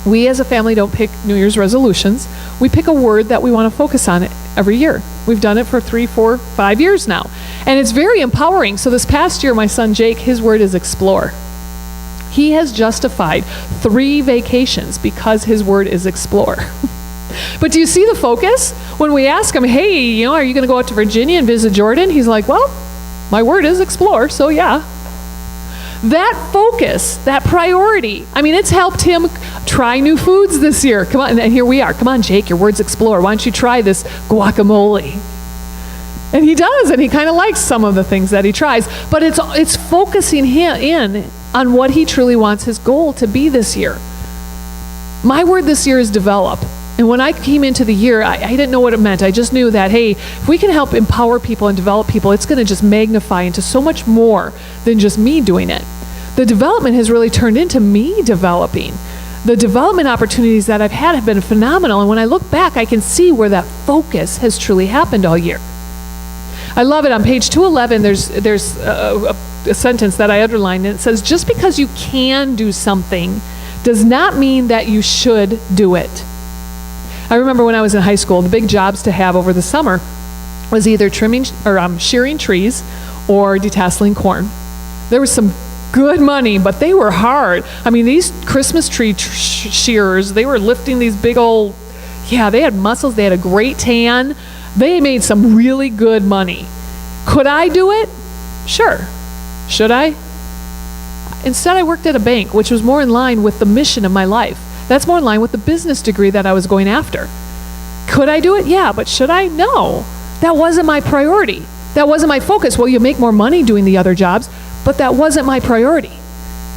We as a family don't pick New Year's resolutions. We pick a word that we want to focus on every year. We've done it for 3, 4, 5 years now. And it's very empowering. So this past year, my son Jake, his word is explore. He has justified 3 vacations because his word is explore. But do you see the focus? When we ask him, hey, are you going to go out to Virginia and visit Jordan? He's like, well, my word is explore, so yeah. That focus, that priority, it's helped him try new foods this year. Come on, and here we are. Come on, Jake, your word's explore. Why don't you try this guacamole? And he does, and he kind of likes some of the things that he tries. But it's focusing him in on what he truly wants his goal to be this year. My word this year is develop. And when I came into the year, I didn't know what it meant. I just knew that, hey, if we can help empower people and develop people, it's going to just magnify into so much more than just me doing it. The development has really turned into me developing. The development opportunities that I've had have been phenomenal. And when I look back, I can see where that focus has truly happened all year. I love it. On page 211, there's a sentence that I underlined, and it says, just because you can do something does not mean that you should do it. I remember when I was in high school, the big jobs to have over the summer was either trimming or shearing trees or detasseling corn. There was some good money, but they were hard. These Christmas tree shearers, they were lifting these big old, they had muscles, they had a great tan. They made some really good money. Could I do it? Sure. Should I? Instead, I worked at a bank, which was more in line with the mission of my life. That's more in line with the business degree that I was going after. Could I do it? Yeah, but should I? No. That wasn't my priority. That wasn't my focus. Well, you make more money doing the other jobs, but that wasn't my priority.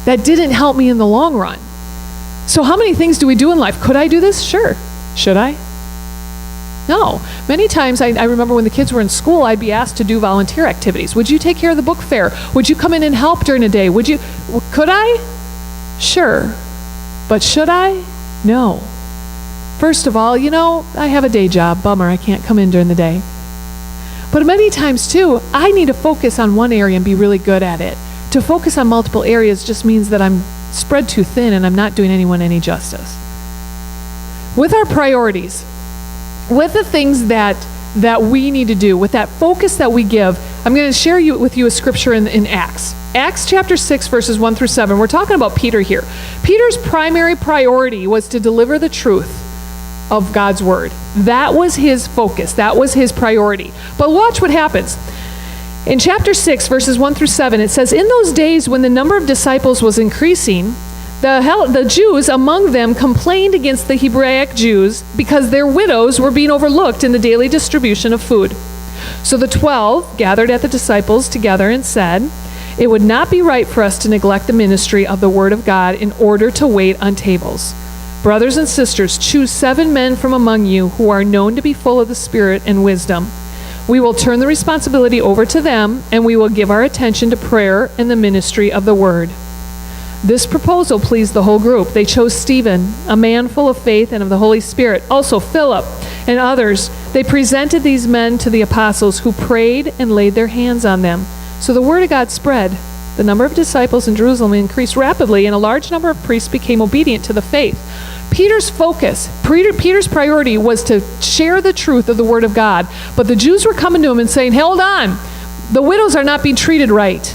That didn't help me in the long run. So how many things do we do in life? Could I do this? Sure. Should I? No. Many times, I remember when the kids were in school, I'd be asked to do volunteer activities. Would you take care of the book fair? Would you come in and help during a day? Could I? Sure. But should I? No. First of all, I have a day job. Bummer, I can't come in during the day. But many times, too, I need to focus on one area and be really good at it. To focus on multiple areas just means that I'm spread too thin and I'm not doing anyone any justice. With our priorities, with the things that we need to do, with that focus that we give, I'm going to share with you a scripture in Acts. Acts chapter 6, verses 1 through 7. We're talking about Peter here. Peter's primary priority was to deliver the truth of God's word. That was his focus. That was his priority. But watch what happens. In chapter 6, verses 1 through 7, it says, in those days when the number of disciples was increasing, the Jews among them complained against the Hebraic Jews because their widows were being overlooked in the daily distribution of food. So the 12 gathered at the disciples together and said, it would not be right for us to neglect the ministry of the word of God in order to wait on tables. Brothers and sisters, choose 7 men from among you who are known to be full of the Spirit and wisdom. We will turn the responsibility over to them, and we will give our attention to prayer and the ministry of the word. This proposal pleased the whole group. They chose Stephen, a man full of faith and of the Holy Spirit, also Philip and others. They presented these men to the apostles, who prayed and laid their hands on them. So the word of God spread. The number of disciples in Jerusalem increased rapidly, and a large number of priests became obedient to the faith. Peter's focus, Peter's priority was to share the truth of the word of God. But the Jews were coming to him and saying, hold on, the widows are not being treated right.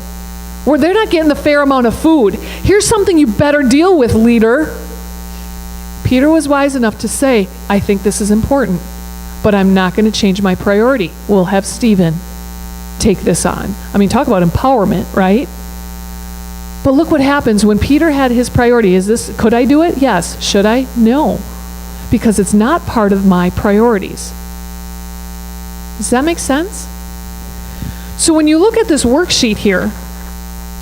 They're not getting the fair amount of food. Here's something you better deal with, leader. Peter was wise enough to say, I think this is important, but I'm not going to change my priority. We'll have Stephen take this on. Talk about empowerment, right? But look what happens when Peter had his priority. Could I do it? Yes. Should I? No. Because it's not part of my priorities. Does that make sense? So when you look at this worksheet here,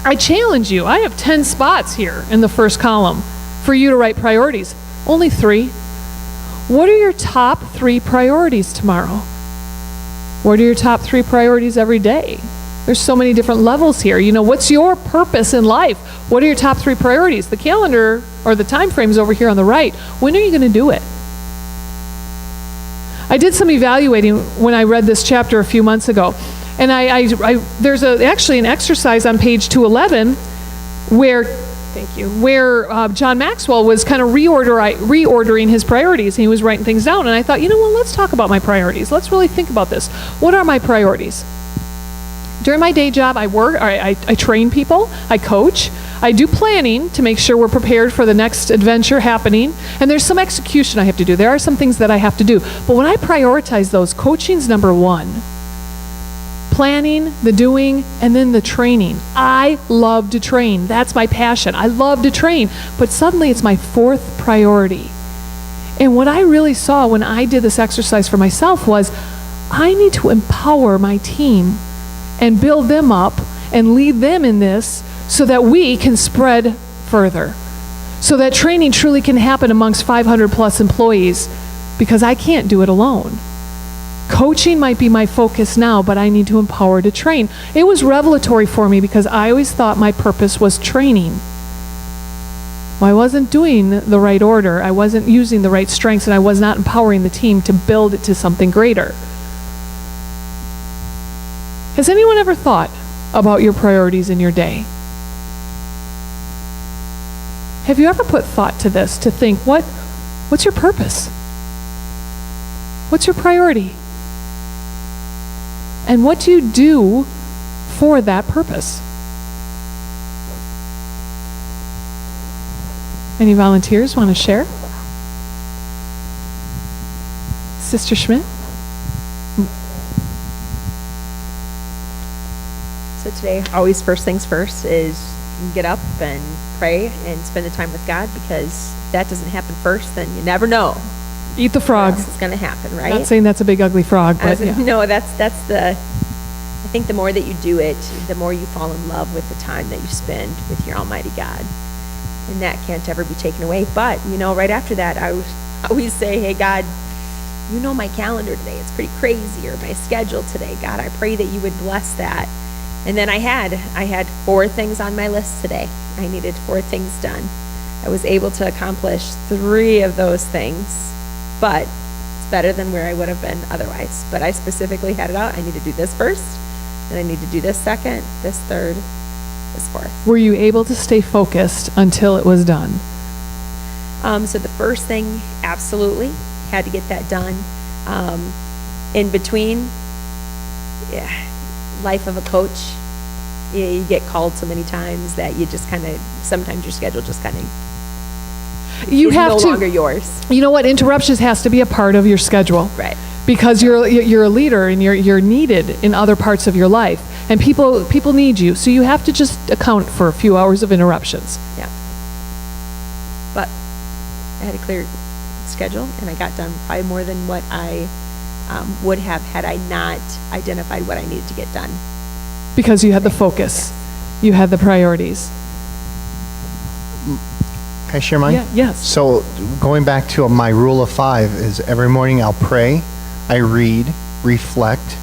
I challenge you. I have 10 spots here in the first column for you to write priorities. Only 3. What are your top 3 priorities tomorrow? What are your top 3 priorities every day? There's so many different levels here. You know, what's your purpose in life? What are your top 3 priorities? The calendar or the time frame's over here on the right. When are you going to do it? I did some evaluating when I read this chapter a few months ago. And there's actually an exercise on page 211 where John Maxwell was kind of reordering his priorities. He was writing things down. And I thought, you know what, let's talk about my priorities. Let's really think about this. What are my priorities? During my day job, I train people, I coach, I do planning to make sure we're prepared for the next adventure happening, and there's some execution I have to do. There are some things that I have to do. But when I prioritize those, coaching's number 1. Planning, the doing, and then the training. I love to train. That's my passion. I love to train. But suddenly it's my 4th priority. And what I really saw when I did this exercise for myself was I need to empower my team and build them up and lead them in this so that we can spread further. So that training truly can happen amongst 500 plus employees, because I can't do it alone. Coaching might be my focus now, but I need to empower to train. It was revelatory for me because I always thought my purpose was training. Well, I wasn't doing the right order. I wasn't using the right strengths, and I was not empowering the team to build it to something greater. Has anyone ever thought about your priorities in your day? Have you ever put thought to this, to think, what's your purpose? What's your priority? And what do you do for that purpose? Any volunteers want to share? Sister Schmidt? So today, always first things first is get up and pray and spend the time with God, because if that doesn't happen first, then you never know Eat the frog. what else is going to happen, right? Not saying that's a big ugly frog, but yeah. No, that's the, I think the more that you do it, the more you fall in love with the time that you spend with your Almighty God. And that can't ever be taken away. But, right after that, I always say, hey, God, you know my calendar today. It's pretty crazy, or my schedule today. God, I pray that you would bless that. And then I had 4 things on my list today. I needed 4 things done. I was able to accomplish 3 of those things, but it's better than where I would have been otherwise. But I specifically had it out. I need to do this first, and I need to do this second, this third, this fourth. Were you able to stay focused until it was done? So the first thing, absolutely, had to get that done. In between, life of a coach, you get called so many times that you just kind of, sometimes your schedule just kind of is no longer yours. You know what? Interruptions has to be a part of your schedule. Right. Because you're a leader and you're needed in other parts of your life. And people need you. So you have to just account for a few hours of interruptions. Yeah. But I had a clear schedule, and I got done probably more than what I would have had I not identified what I needed to get done. Because you had the focus. You had the priorities. Can I share mine? Yeah, yes. So going back to my rule of 5 is every morning I'll pray, I read, reflect,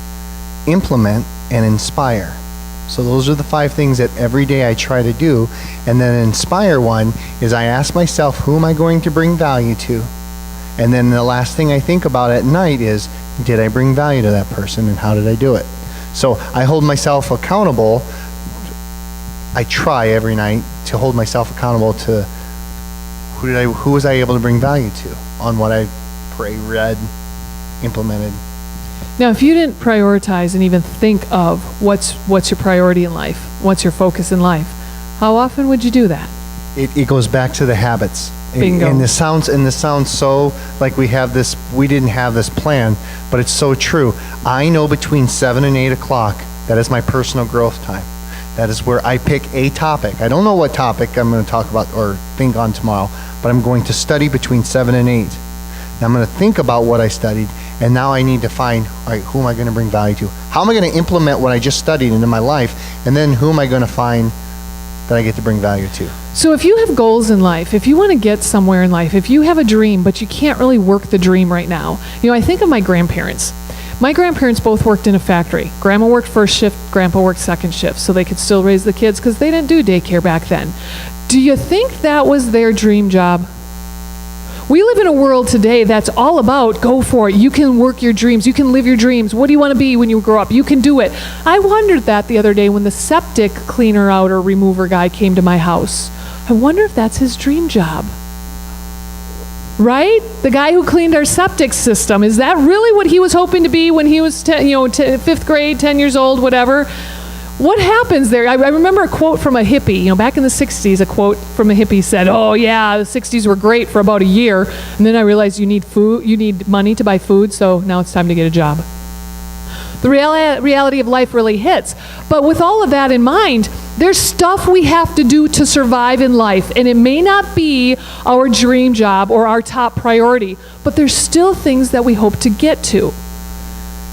implement, and inspire. So those are the 5 things that every day I try to do. And then inspire one is I ask myself, who am I going to bring value to? And then the last thing I think about at night is, did I bring value to that person, and how did I do it? So I hold myself accountable. I try every night to hold myself accountable to who was I able to bring value to on what I prayed, read, implemented. Now, if you didn't prioritize and even think of what's your priority in life, what's your focus in life, how often would you do that? It goes back to the habits. Bingo. And this sounds so like we didn't have this plan, but it's so true. I know between 7 and 8 o'clock, that is my personal growth time. That is where I pick a topic. I don't know what topic I'm going to talk about or think on tomorrow, but I'm going to study between 7 and 8. Now I'm going to think about what I studied, and now I need to find, all right, who am I going to bring value to? How am I going to implement what I just studied into my life? And then who am I going to find that I get to bring value to? So if you have goals in life, if you want to get somewhere in life, if you have a dream, but you can't really work the dream right now. I think of my grandparents. My grandparents both worked in a factory. Grandma worked first shift, Grandpa worked second shift, so they could still raise the kids because they didn't do daycare back then. Do you think that was their dream job? We live in a world today that's all about go for it. You can work your dreams. You can live your dreams. What do you want to be when you grow up? You can do it. I wondered that the other day when the septic cleaner out or remover guy came to my house. I wonder if that's his dream job. Right? The guy who cleaned our septic system. Is that really what he was hoping to be when he was 5th grade, 10 years old, whatever? What happens there? I remember a quote from a hippie. Back in the 60s, a quote from a hippie said, "Oh yeah, the 60s were great for about a year, and then I realized you need food, you need money to buy food, so now it's time to get a job." The reality of life really hits. But with all of that in mind, there's stuff we have to do to survive in life, and it may not be our dream job or our top priority, but there's still things that we hope to get to.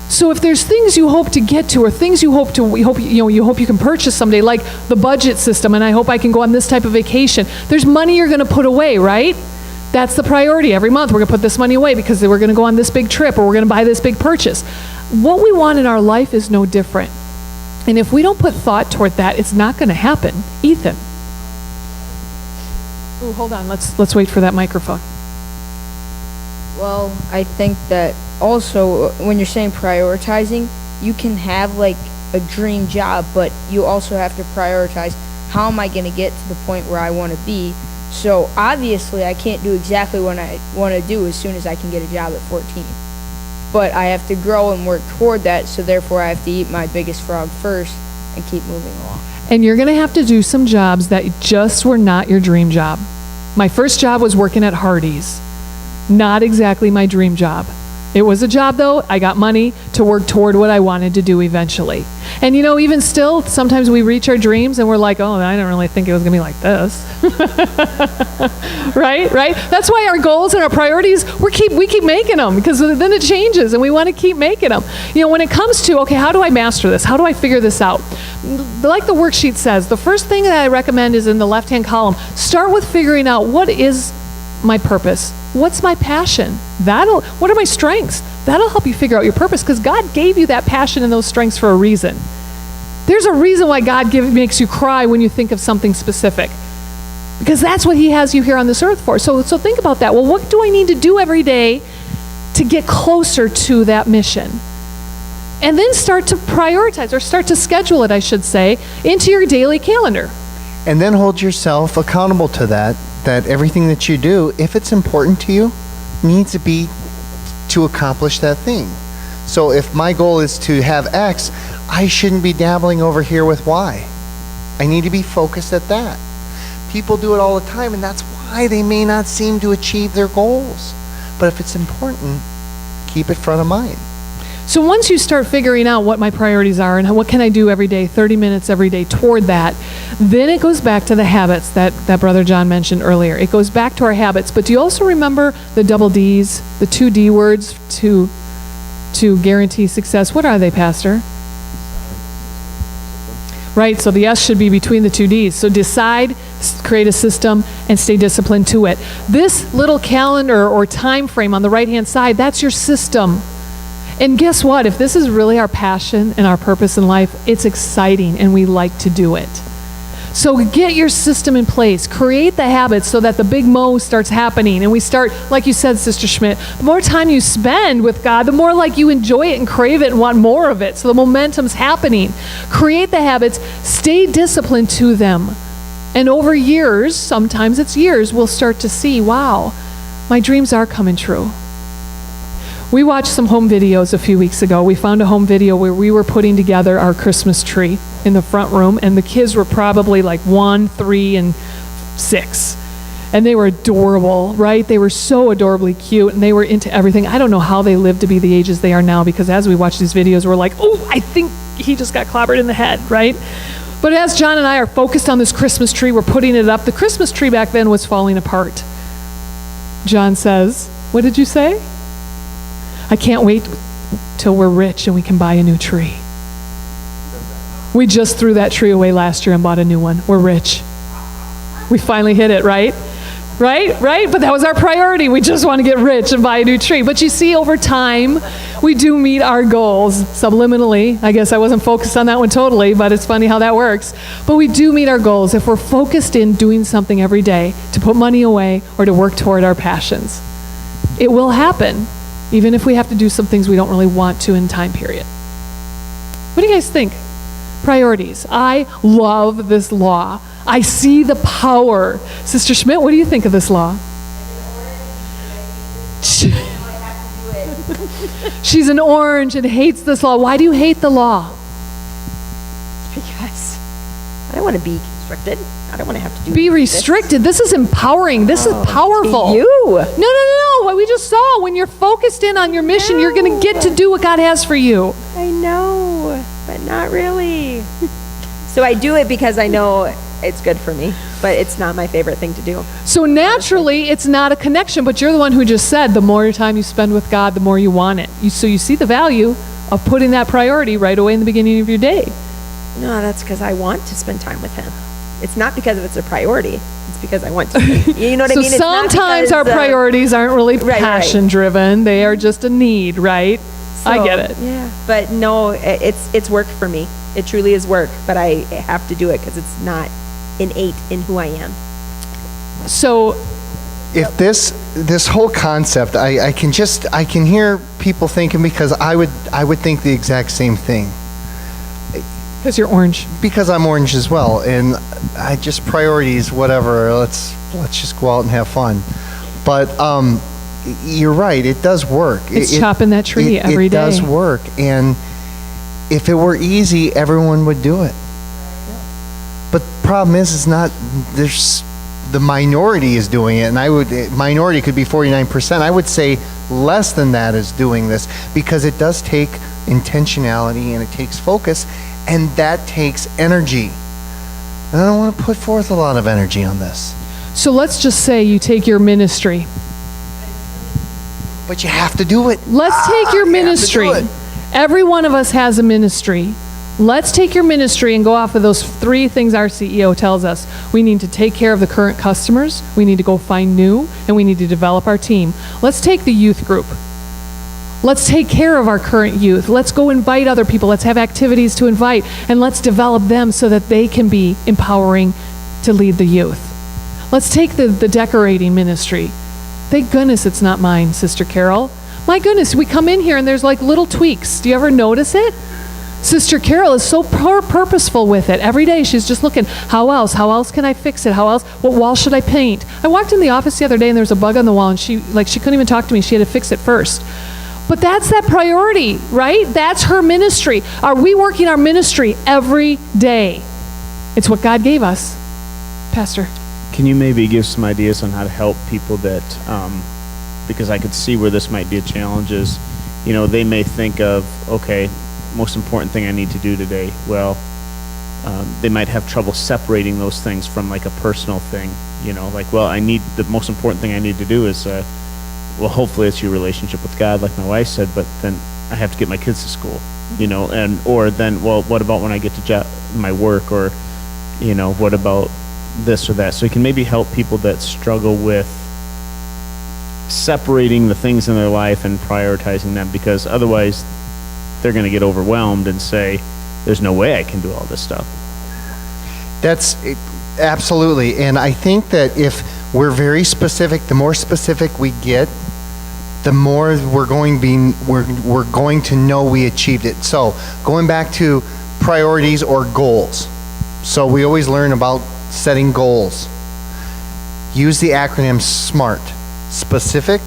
So if there's things you hope to get to, or things you hope you can purchase someday, like the budget system, and I hope I can go on this type of vacation, there's money you're going to put away, right? That's the priority. Every month we're going to put this money away because we're going to go on this big trip, or we're going to buy this big purchase. What we want in our life is no different. And if we don't put thought toward that, it's not going to happen. Ethan. Oh, hold on. Let's wait for that microphone. Well, I think that also when you're saying prioritizing, you can have like a dream job, but you also have to prioritize how am I going to get to the point where I want to be. So obviously I can't do exactly what I want to do as soon as I can get a job at 14. But I have to grow and work toward that, so therefore I have to eat my biggest frog first and keep moving along. And you're going to have to do some jobs that just were not your dream job. My first job was working at Hardee's. Not exactly my dream job. It was a job, though. I got money to work toward what I wanted to do eventually. And even still, sometimes we reach our dreams and we're like, oh, I didn't really think it was going to be like this. Right? That's why our goals and our priorities, we keep making them, because then it changes and we want to keep making them. When it comes to, okay, how do I master this? How do I figure this out? Like the worksheet says, the first thing that I recommend is in the left-hand column. Start with figuring out what is my purpose. What's my passion? What are my strengths? That'll help you figure out your purpose, because God gave you that passion and those strengths for a reason. There's a reason why God makes you cry when you think of something specific, because that's what He has you here on this earth for. So think about that. Well, what do I need to do every day to get closer to that mission? And then start to prioritize, or start to schedule it, I should say, into your daily calendar. And then hold yourself accountable to that everything that you do, if it's important to you, needs to be to accomplish that thing. So if my goal is to have X, I shouldn't be dabbling over here with Y. I need to be focused at that. People do it all the time, and that's why they may not seem to achieve their goals. But if it's important, keep it front of mind. So once you start figuring out what my priorities are and what can I do every day, 30 minutes every day toward that, then it goes back to the habits that Brother John mentioned earlier. It goes back to our habits. But do you also remember the double D's, the 2 D words to guarantee success? What are they, Pastor? Right, so the S should be between the 2 D's. So decide, create a system, and stay disciplined to it. This little calendar or time frame on the right-hand side, that's your system. And guess what? If this is really our passion and our purpose in life, it's exciting and we like to do it. So get your system in place. Create the habits so that the Big Moe starts happening. And we start, like you said, Sister Schmidt, the more time you spend with God, the more like you enjoy it and crave it and want more of it. So the momentum's happening. Create the habits. Stay disciplined to them. And over years, sometimes it's years, we'll start to see, wow, my dreams are coming true. We watched some home videos a few weeks ago. We found a home video where we were putting together our Christmas tree in the front room, and the kids were probably like 1, 3, and 6. And they were adorable, right? They were so adorably cute, and they were into everything. I don't know how they lived to be the ages they are now, because as we watch these videos, we're like, oh, I think he just got clobbered in the head, right? But as John and I are focused on this Christmas tree, we're putting it up. The Christmas tree back then was falling apart. John says, what did you say? I can't wait till we're rich and we can buy a new tree. We just threw that tree away last year and bought a new one. We're rich. We finally hit it, right? right? But that was our priority. We just want to get rich and buy a new tree. But you see, over time, we do meet our goals subliminally. I guess I wasn't focused on that one totally, but it's funny how that works. But we do meet our goals if we're focused in doing something every day to put money away or to work toward our passions. It will happen, even if we have to do some things we don't really want to in time period. What do you guys think? Priorities. I love this law. I see the power. Sister Schmidt, what do you think of this law? She's an orange and hates this law. Why do you hate the law? Because I don't want to be constricted. I don't want to have to do Be restricted. This is empowering. This is powerful. You. No. What we just saw, when you're focused in on your mission, you're going to get to do what God has for you. I know, but not really. So I do it because I know it's good for me, but it's not my favorite thing to do. So naturally, it's not a connection, but you're the one who just said the more time you spend with God, the more you want it. So you see the value of putting that priority right away in the beginning of your day. No, that's because I want to spend time with him. It's not because it's a priority. It's because I want to. You know what I mean? It's not sometimes because, our priorities aren't really right. passion-driven. They are just a need, right? I get it. Yeah, but no, it's work for me. It truly is work, but I have to do it because it's not innate in who I am. So If this whole concept, I can hear people thinking, because I would think the exact same thing. because you're orange. Because I'm orange as well, and I just priorities, whatever. Let's just go out and have fun. But you're right. It does work. It's chopping that tree every day. It does work, and if it were easy, everyone would do it. But the problem is, it's not. There's the minority is doing it, and minority could be 49%. I would say less than that is doing this, because it does take intentionality and it takes focus, and that takes energy. And I don't want to put forth a lot of energy on this. So let's just say you take your ministry. But you have to do it. Let's take your you have to ministry. do it. Every one of us has a ministry. Let's take your ministry and go off of those 3 things our CEO tells us. We need to take care of the current customers, we need to go find new, and we need to develop our team. Let's take the youth group. Let's take care of our current youth. Let's go invite other people. Let's have activities to invite, and let's develop them so that they can be empowering to lead the youth. Let's take the decorating ministry. Thank goodness it's not mine, Sister Carol. My goodness, we come in here and there's like little tweaks. Do you ever notice it? Sister Carol is so purposeful with it. Every day she's just looking, how else can I fix it? How else? What wall should I paint? I walked in the office the other day and there was a bug on the wall, and she couldn't even talk to me. She had to fix it first. But that's that priority, right? That's her ministry. Are we working our ministry every day? It's what God gave us. Pastor. Can you maybe give some ideas on how to help people that, because I could see where this might be a challenge is, they may think of, okay, most important thing I need to do today. Well, they might have trouble separating those things from like a personal thing, the most important thing I need to do is, hopefully it's your relationship with God, like my wife said, but then I have to get my kids to school, or then, what about when I get to my work, or, what about this or that? So it can maybe help people that struggle with separating the things in their life and prioritizing them, because otherwise they're going to get overwhelmed and say, there's no way I can do all this stuff. That's absolutely. And I think that if we're very specific, the more specific we get, the more we're going to know we achieved it. So going back to priorities or goals. So we always learn about setting goals. Use the acronym SMART. Specific,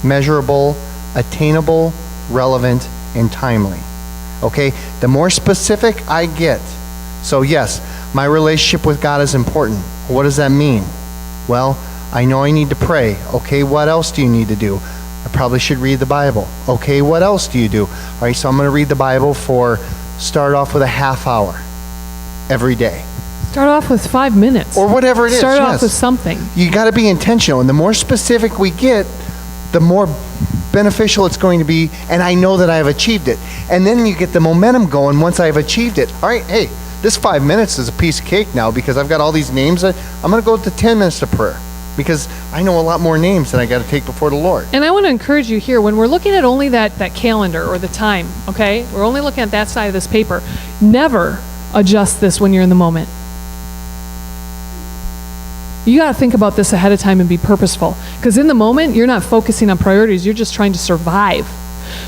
measurable, attainable, relevant, and timely. Okay? The more specific I get. So yes, my relationship with God is important. What does that mean? Well, I know I need to pray. Okay, what else do you need to do? I probably should read the Bible. Okay, what else do you do? All right, so I'm going to read the Bible start off with a half hour every day. Start off with 5 minutes. Or whatever it is. Start off with something. You got to be intentional. And the more specific we get, the more beneficial it's going to be. And I know that I have achieved it. And then you get the momentum going once I've achieved it. All right, hey, this 5 minutes is a piece of cake now, because I've got all these names. I'm going to go to 10 minutes of prayer. because I know a lot more names that I got to take before the Lord. And I want to encourage you here, when we're looking at only that calendar or the time, okay? We're only looking at that side of this paper. Never adjust this when you're in the moment. You got to think about this ahead of time and be purposeful. Because in the moment, you're not focusing on priorities. You're just trying to survive.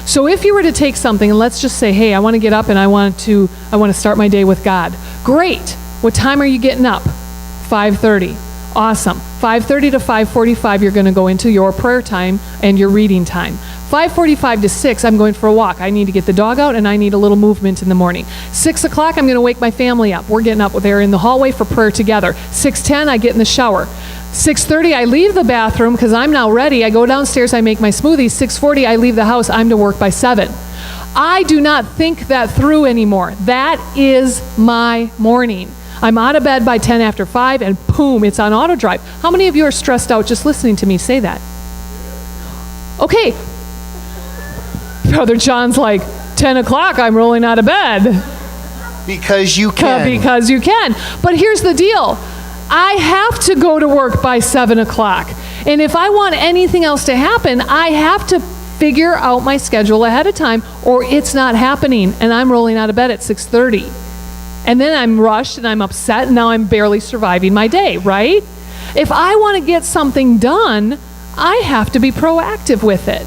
So if you were to take something, and let's just say, hey, I want to get up and I want to start my day with God. Great. What time are you getting up? 5:30. Awesome. 5:30 to 5:45, you're going to go into your prayer time and your reading time. 5:45 to 6, I'm going for a walk. I need to get the dog out and I need a little movement in the morning. 6 o'clock, I'm going to wake my family up. We're getting up there in the hallway for prayer together. 6:10, I get in the shower. 6:30, I leave the bathroom because I'm now ready. I go downstairs, I make my smoothie. 6:40, I leave the house. I'm to work by 7. I do not think that through anymore. That is my morning. I'm out of bed by 10 after 5, and boom, it's on auto drive. How many of you are stressed out just listening to me say that? Okay. Brother John's like, 10 o'clock, I'm rolling out of bed. Because you can. Because you can. But here's the deal. I have to go to work by 7 o'clock. And if I want anything else to happen, I have to figure out my schedule ahead of time, or it's not happening, and I'm rolling out of bed at 6:30. And then I'm rushed and I'm upset, and now I'm barely surviving my day, right? If I want to get something done, I have to be proactive with it.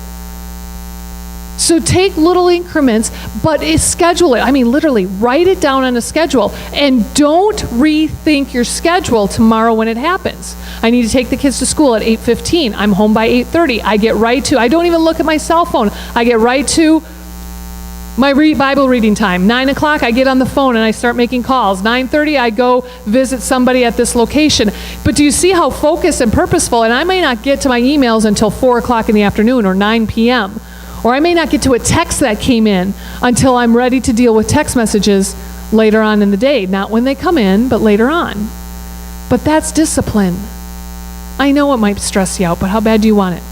So take little increments, but schedule it. I mean, literally, write it down on a schedule. And don't rethink your schedule tomorrow when it happens. I need to take the kids to school at 8:15. I'm home by 8:30. I don't even look at my cell phone. I get right to my Bible reading time. 9 o'clock, I get on the phone and I start making calls. 9:30, I go visit somebody at this location. But do you see how focused and purposeful? And I may not get to my emails until 4 o'clock in the afternoon or 9 p.m. Or I may not get to a text that came in until I'm ready to deal with text messages later on in the day. Not when they come in, but later on. But that's discipline. I know it might stress you out, but how bad do you want it?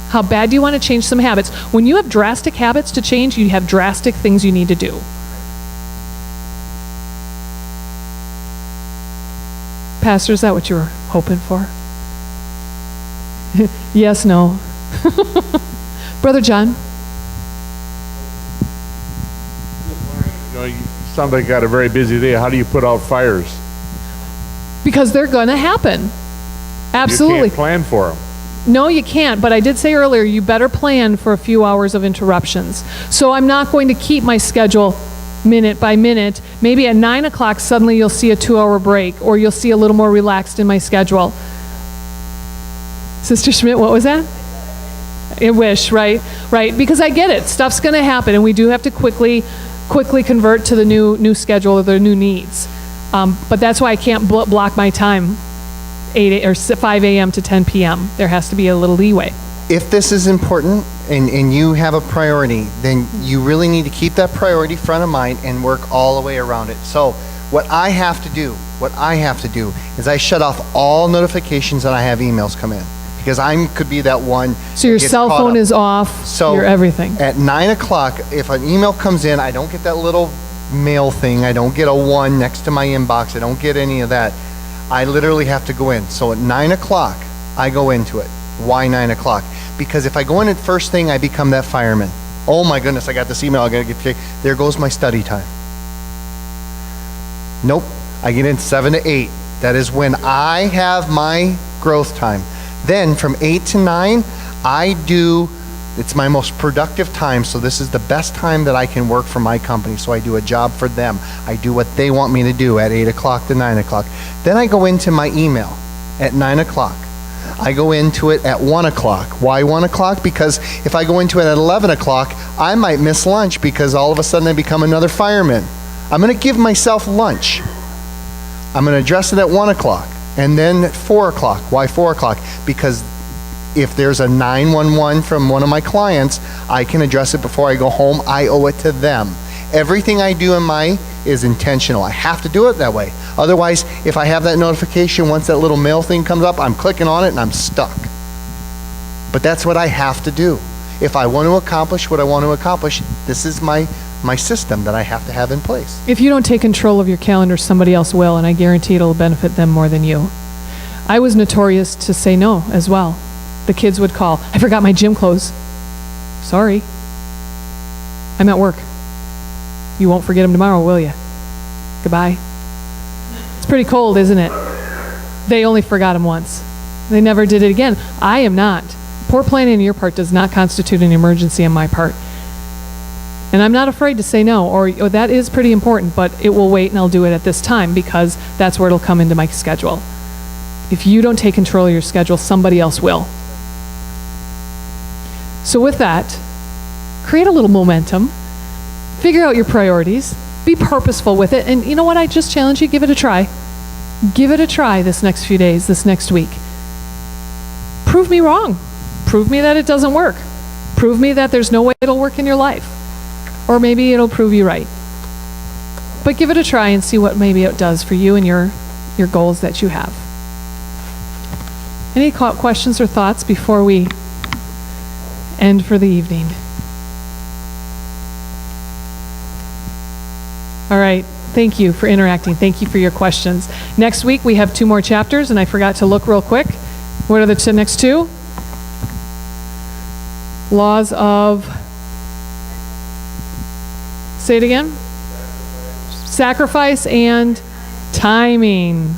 How bad do you want to change some habits? When you have drastic habits to change, you have drastic things you need to do. Pastor, is that what you were hoping for? Yes, no. Brother John? You sound like you got a very busy day. How do you put out fires? Because they're going to happen. Absolutely. You can't plan for them. No, you can't. But I did say earlier, you better plan for a few hours of interruptions. So I'm not going to keep my schedule minute by minute. Maybe at 9 o'clock, suddenly you'll see a 2-hour break, or you'll see a little more relaxed in my schedule. Sister Schmidt, what was that? I wish, right? Right. Because I get it. Stuff's going to happen, and we do have to quickly convert to the new schedule or the new needs. But that's why I can't block my time 5 a.m. to 10 p.m. There has to be a little leeway. If this is important and you have a priority, then you really need to keep that priority front of mind and work all the way around it. So what I have to do is I shut off all notifications that I have emails come in. Because I could be that one. So your cell phone is off, so your everything. At 9 o'clock, if an email comes in, I don't get that little mail thing. I don't get a 1 next to my inbox. I don't get any of that. I literally have to go in. So at 9 o'clock, I go into it. Why 9 o'clock? Because if I go in at first thing, I become that fireman. Oh my goodness, I got this email. I got to get. There goes my study time. Nope. I get in 7 to 8. That is when I have my growth time. Then from 8 to 9, it's my most productive time, so this is the best time that I can work for my company, so I do a job for them. I do what they want me to do at 8 o'clock to 9 o'clock. Then I go into my email at 9 o'clock. I go into it at 1 o'clock. Why 1 o'clock? Because if I go into it at 11 o'clock, I might miss lunch because all of a sudden I become another fireman. I'm going to give myself lunch. I'm going to address it at 1 o'clock. And then at 4 o'clock. Why 4 o'clock? Because if there's a 911 from one of my clients, I can address it before I go home. I owe it to them. Everything I do is intentional. I have to do it that way. Otherwise, if I have that notification, once that little mail thing comes up, I'm clicking on it and I'm stuck. But that's what I have to do. If I want to accomplish what I want to accomplish, this is my system that I have to have in place. If you don't take control of your calendar, somebody else will, and I guarantee it'll benefit them more than you. I was notorious to say no as well. The kids would call, I forgot my gym clothes. Sorry. I'm at work. You won't forget them tomorrow, will you? Goodbye. It's pretty cold, isn't it? They only forgot them once. They never did it again. I am not. Poor planning on your part does not constitute an emergency on my part. And I'm not afraid to say no, or that is pretty important, but it will wait and I'll do it at this time because that's where it'll come into my schedule. If you don't take control of your schedule, somebody else will. So with that, create a little momentum, figure out your priorities, be purposeful with it, and you know what, I just challenge you, give it a try. Give it a try this next few days, this next week. Prove me wrong. Prove me that it doesn't work. Prove me that there's no way it'll work in your life. Or maybe it'll prove you right. But give it a try and see what maybe it does for you and your goals that you have. Any questions or thoughts before we end for the evening? All right. Thank you for interacting. Thank you for your questions. Next week, we have 2 more chapters, and I forgot to look real quick. What are the next 2? Laws of, say it again? Sacrifice and timing.